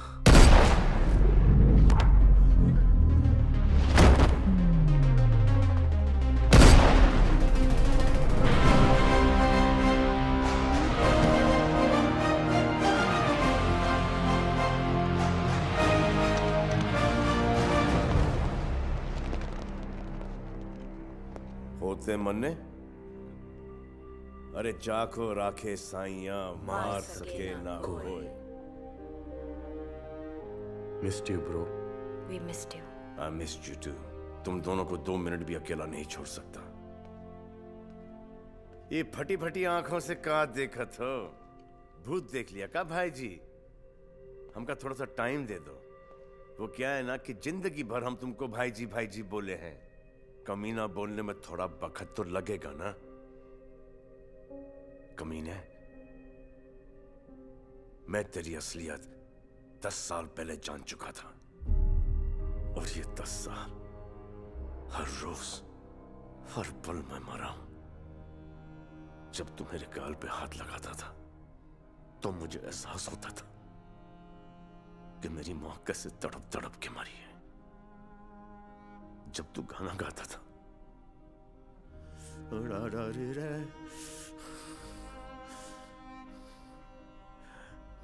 होते मन्ने, अरे जाको राखे साइया मार सके ना कोई। Missed you bro. We missed you. I missed you too. तुम दोनों को 2 मिनट भी अकेला नहीं छोड़ सकता। ये फटी फटी आंखों से का देखत हो? भूत देख लिया का भाई जी? हमका थोड़ा सा टाइम दे दो। वो क्या है ना कि जिंदगी भर हम तुमको भाई जी बोले हैं। कमीना बोलने में थोड़ा वक्त तो लगेगा ना। कमीने, मैं तेरी असलियत 10 साल पहले जान चुका था और ये 10 साल हर रोज हर पल मैं मरा हूं। जब तू मेरे गाल पे हाथ लगाता था तो मुझे एहसास होता था कि मेरी मां कैसे तड़प तड़प के मरी है। जब तू गाना गाता था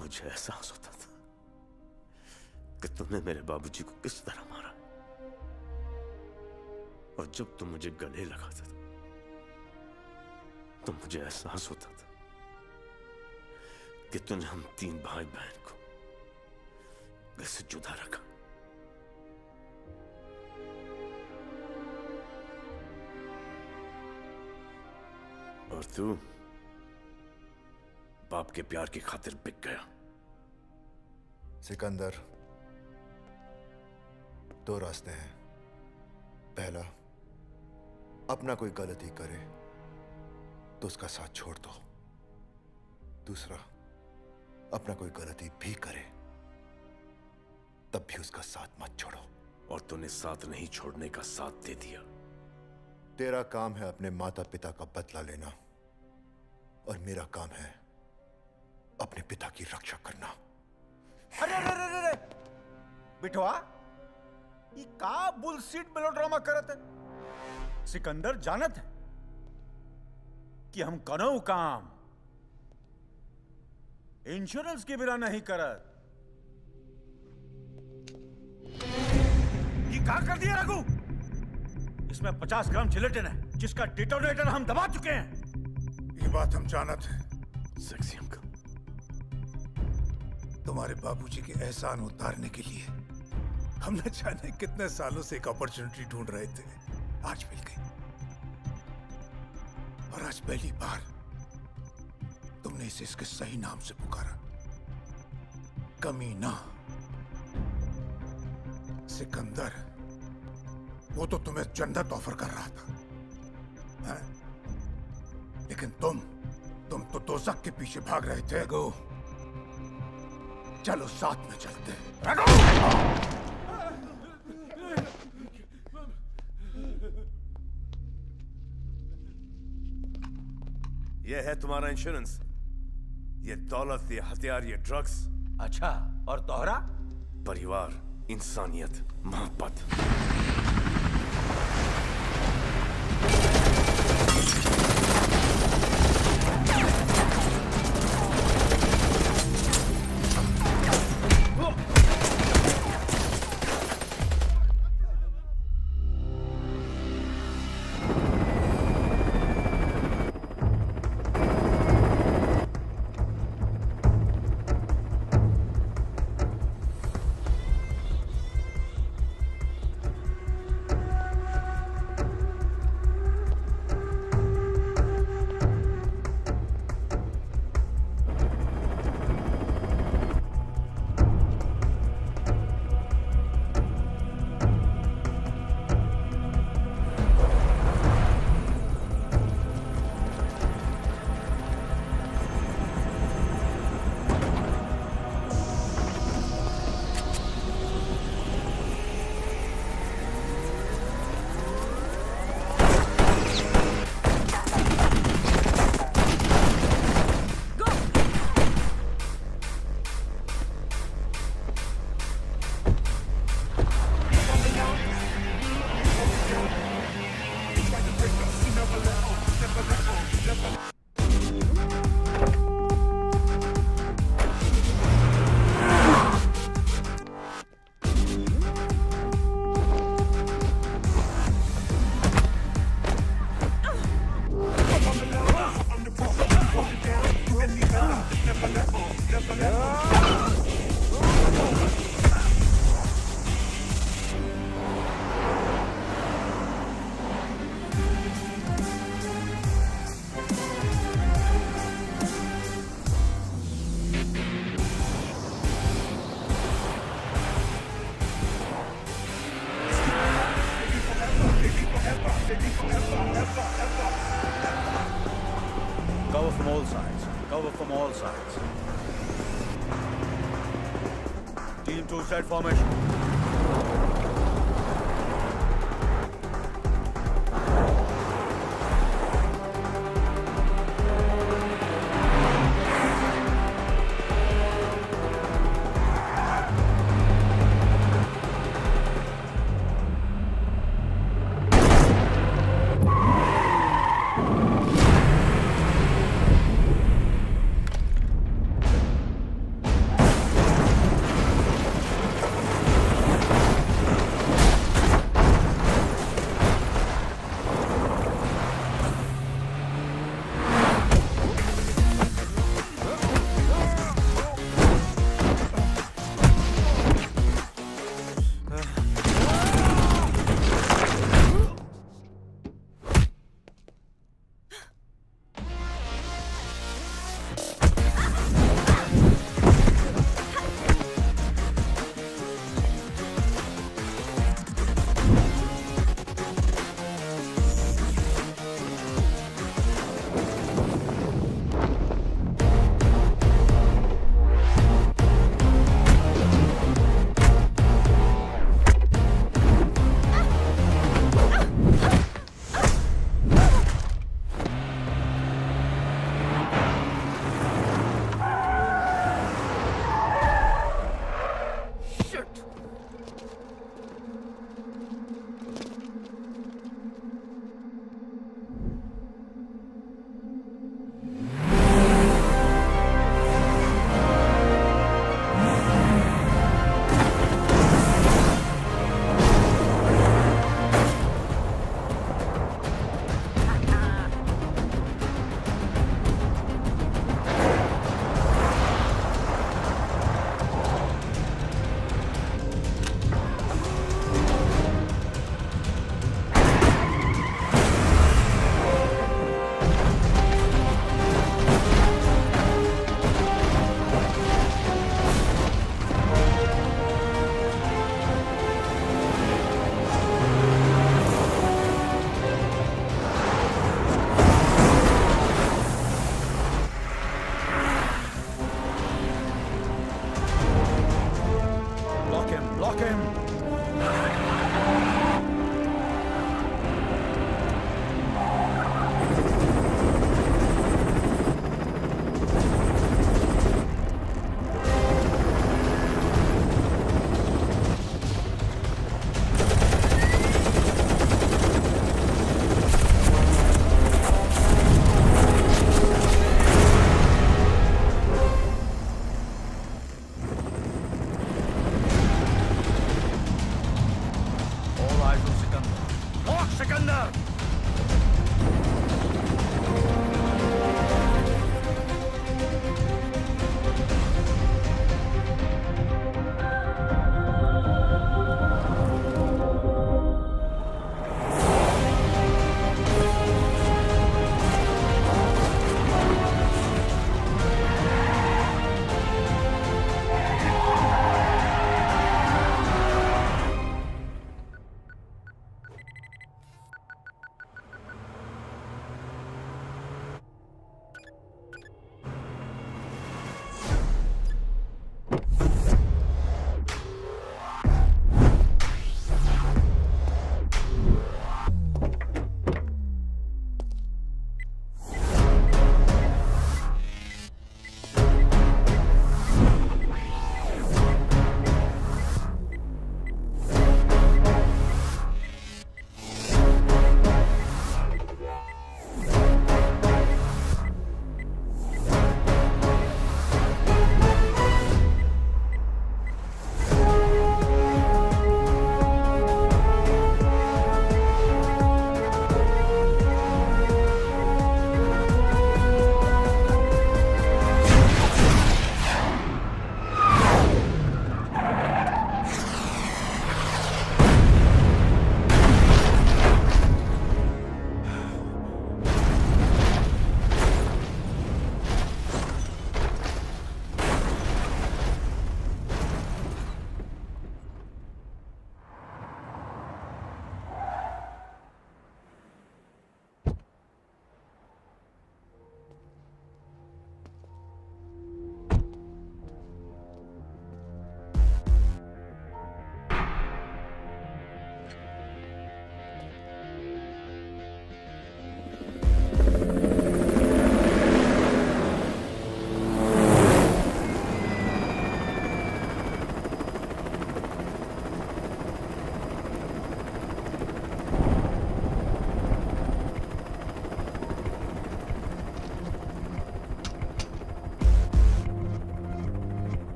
मुझे एहसास होता था कि तुमने मेरे बाबूजी को किस तरह मारा। और जब तुम मुझे गले लगाता था तो मुझे एहसास होता था कि तूने हम 3 भाई बहन को कैसे जुदा रखा। और तू बाप के प्यार की खातिर बिक गया। सिकंदर, 2 रास्ते हैं। पहला, अपना कोई गलती करे तो उसका साथ छोड़ दो। दूसरा, अपना कोई गलती भी करे तब भी उसका साथ मत छोड़ो। और तूने साथ नहीं छोड़ने का साथ दे दिया। तेरा काम है अपने माता पिता का बदला लेना और मेरा काम है अपने पिता की रक्षा करना। अरे अरे अरे अरे बिठवा, ये का बुलशिट मेलोड्रामा करत है। सिकंदर जानत है कि हम कनो काम इंश्योरेंस के बिना नहीं करत। ये क्या कर दिया रघु? इसमें 50 ग्राम जिलेटिन है जिसका डिटोनेटर हम दबा चुके हैं। बात हम जानत हैं। Sexy uncle. तुम्हारे बाबूजी के एहसान उतारने के लिए हम न जाने कितने सालों से एक अपॉर्चुनिटी ढूंढ रहे थे, आज मिल गई। और आज पहली बार तुमने इसे इसके सही नाम से पुकारा, कमीना। सिकंदर, वो तो तुम्हें जन्नत ऑफर कर रहा था, हैं? लेकिन तुम तो दोज़ख के पीछे भाग रहे थे। गो, चलो साथ में चलते हैं। ये है तुम्हारा इंश्योरेंस, ये दौलत, ये हथियार, ये ड्रग्स। अच्छा, और तोहरा? परिवार, इंसानियत, मोहब्बत। Cover from all sides. Cover from all sides. Team 2 set formation.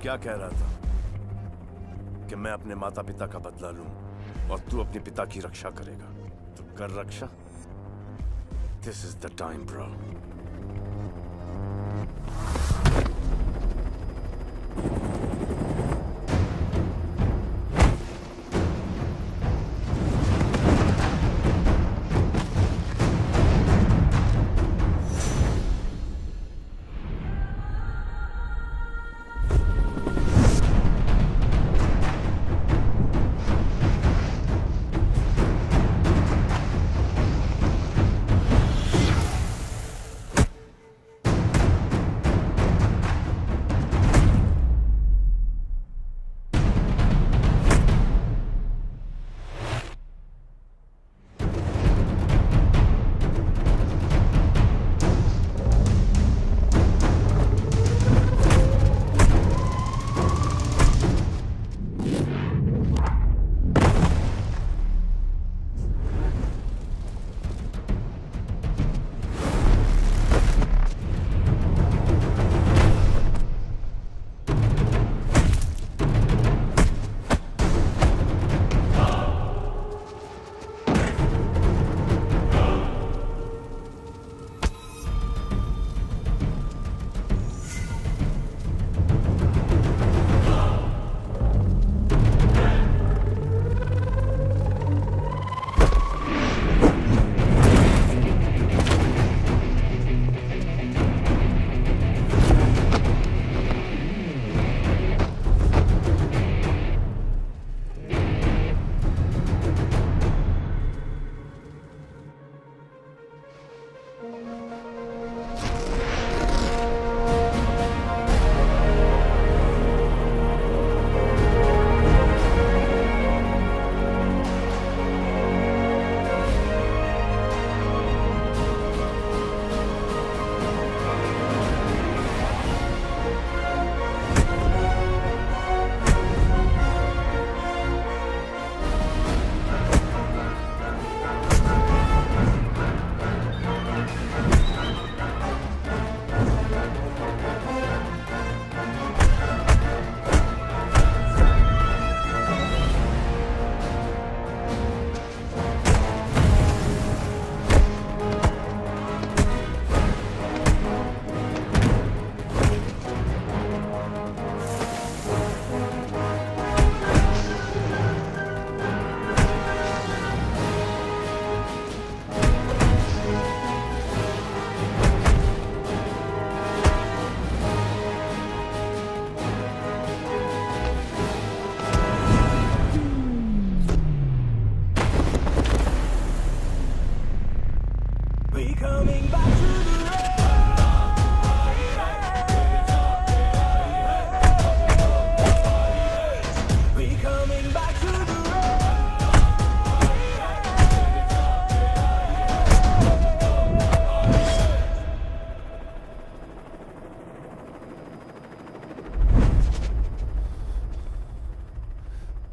क्या कह रहा था कि मैं अपने माता पिता का बदला लूं और तू अपने पिता की रक्षा करेगा। तो कर रक्षा। This is the time bro.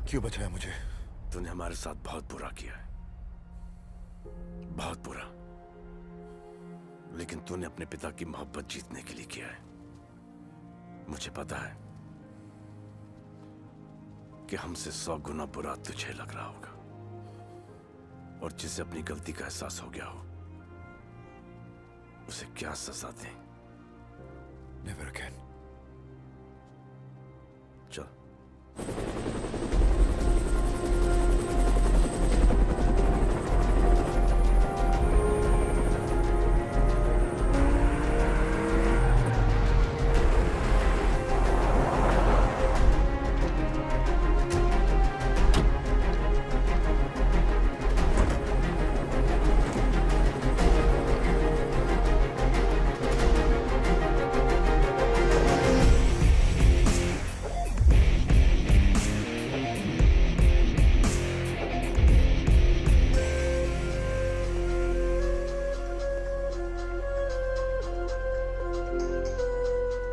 क्यों बचाया मुझे? तूने हमारे साथ बहुत बुरा किया है, बहुत बुरा। लेकिन तूने अपने पिता की मोहब्बत जीतने के लिए किया है। मुझे पता है कि हमसे 100 गुना बुरा तुझे लग रहा होगा, और जिसे अपनी गलती का एहसास हो गया हो उसे क्या सजा दें। Never again. चल।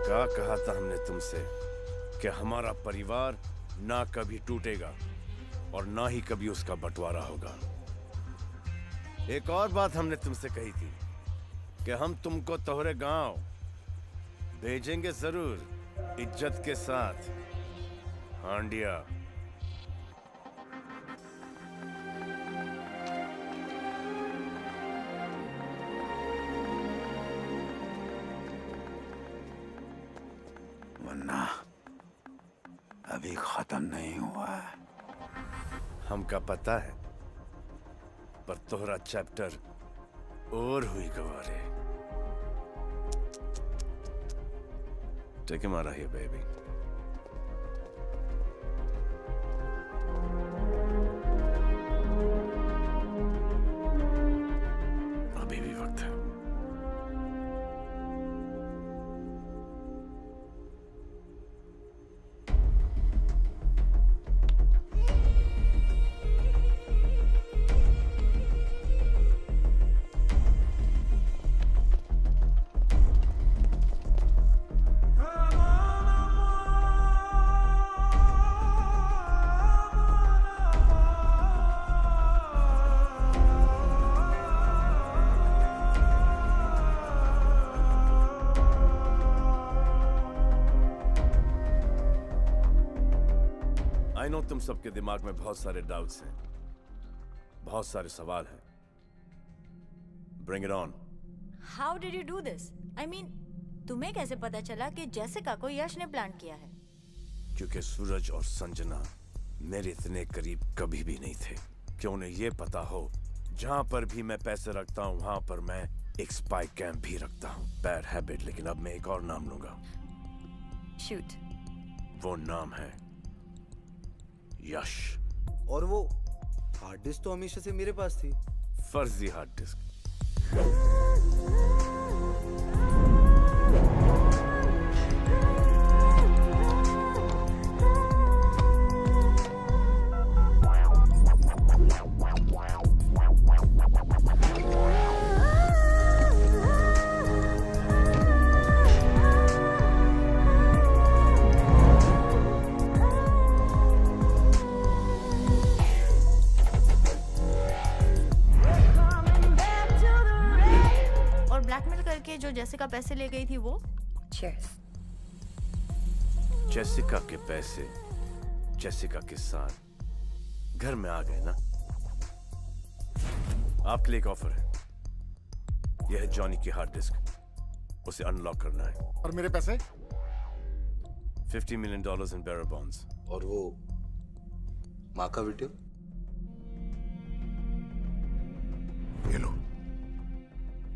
क्या कहा था हमने तुमसे कि हमारा परिवार ना कभी टूटेगा और ना ही कभी उसका बंटवारा होगा। एक और बात हमने तुमसे कही थी कि हम तुमको तोहरे गांव भेजेंगे जरूर। इज्जत के साथ हांडिया। वरना अभी खत्म नहीं हुआ है। हमका पता है, पर तोहरा चैप्टर और हुई Gaware. Take him out of here, baby. अभी भी वक्त है। आई नो तुम सबके दिमाग में बहुत सारे डाउट्स हैं, बहुत सारे सवाल हैं। Bring it on. How did you do this? I mean, तुम्हें कैसे पता चला कि जेसिका को यश ने प्लान किया है? क्योंकि सूरज और संजना मेरे इतने करीब कभी भी नहीं थे कि उन्हें यह पता हो जहां पर भी मैं पैसे रखता हूं वहां पर मैं एक स्पाई कैंप भी रखता हूं। बैड हैबिट, लेकिन अब मैं एक और नाम लूंगा। शूट। वो नाम है यश। और वो हार्ड डिस्क तो हमेशा से मेरे पास थी। फर्जी हार्ड डिस्क। जो जेसिका पैसे ले गई थी वो? Cheers. जेसिका के पैसे जेसिका के साथ घर में आ गए ना। आपके लिए एक ऑफर है। यह है जॉनी की हार्ड डिस्क, उसे अनलॉक करना है। और मेरे पैसे? $50 million in bearer bonds। और वो माँ का वीडियो? ये लो।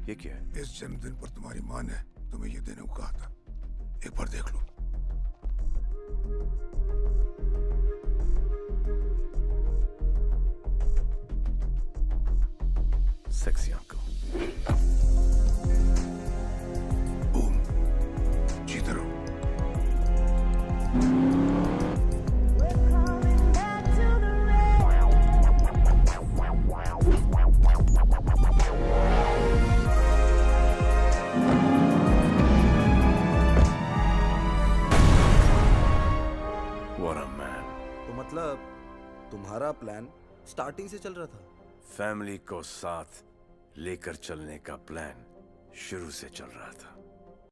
ये क्या है? इस जन्मदिन पर तुम्हारी माँ ने तुम्हें ये देने को कहा था, एक बार देख लो। सेक्सी आपको। बूम, जीते रहो। मतलब तुम्हारा प्लान स्टार्टिंग से चल रहा था? फैमिली को साथ लेकर चलने का प्लान शुरू से चल रहा था।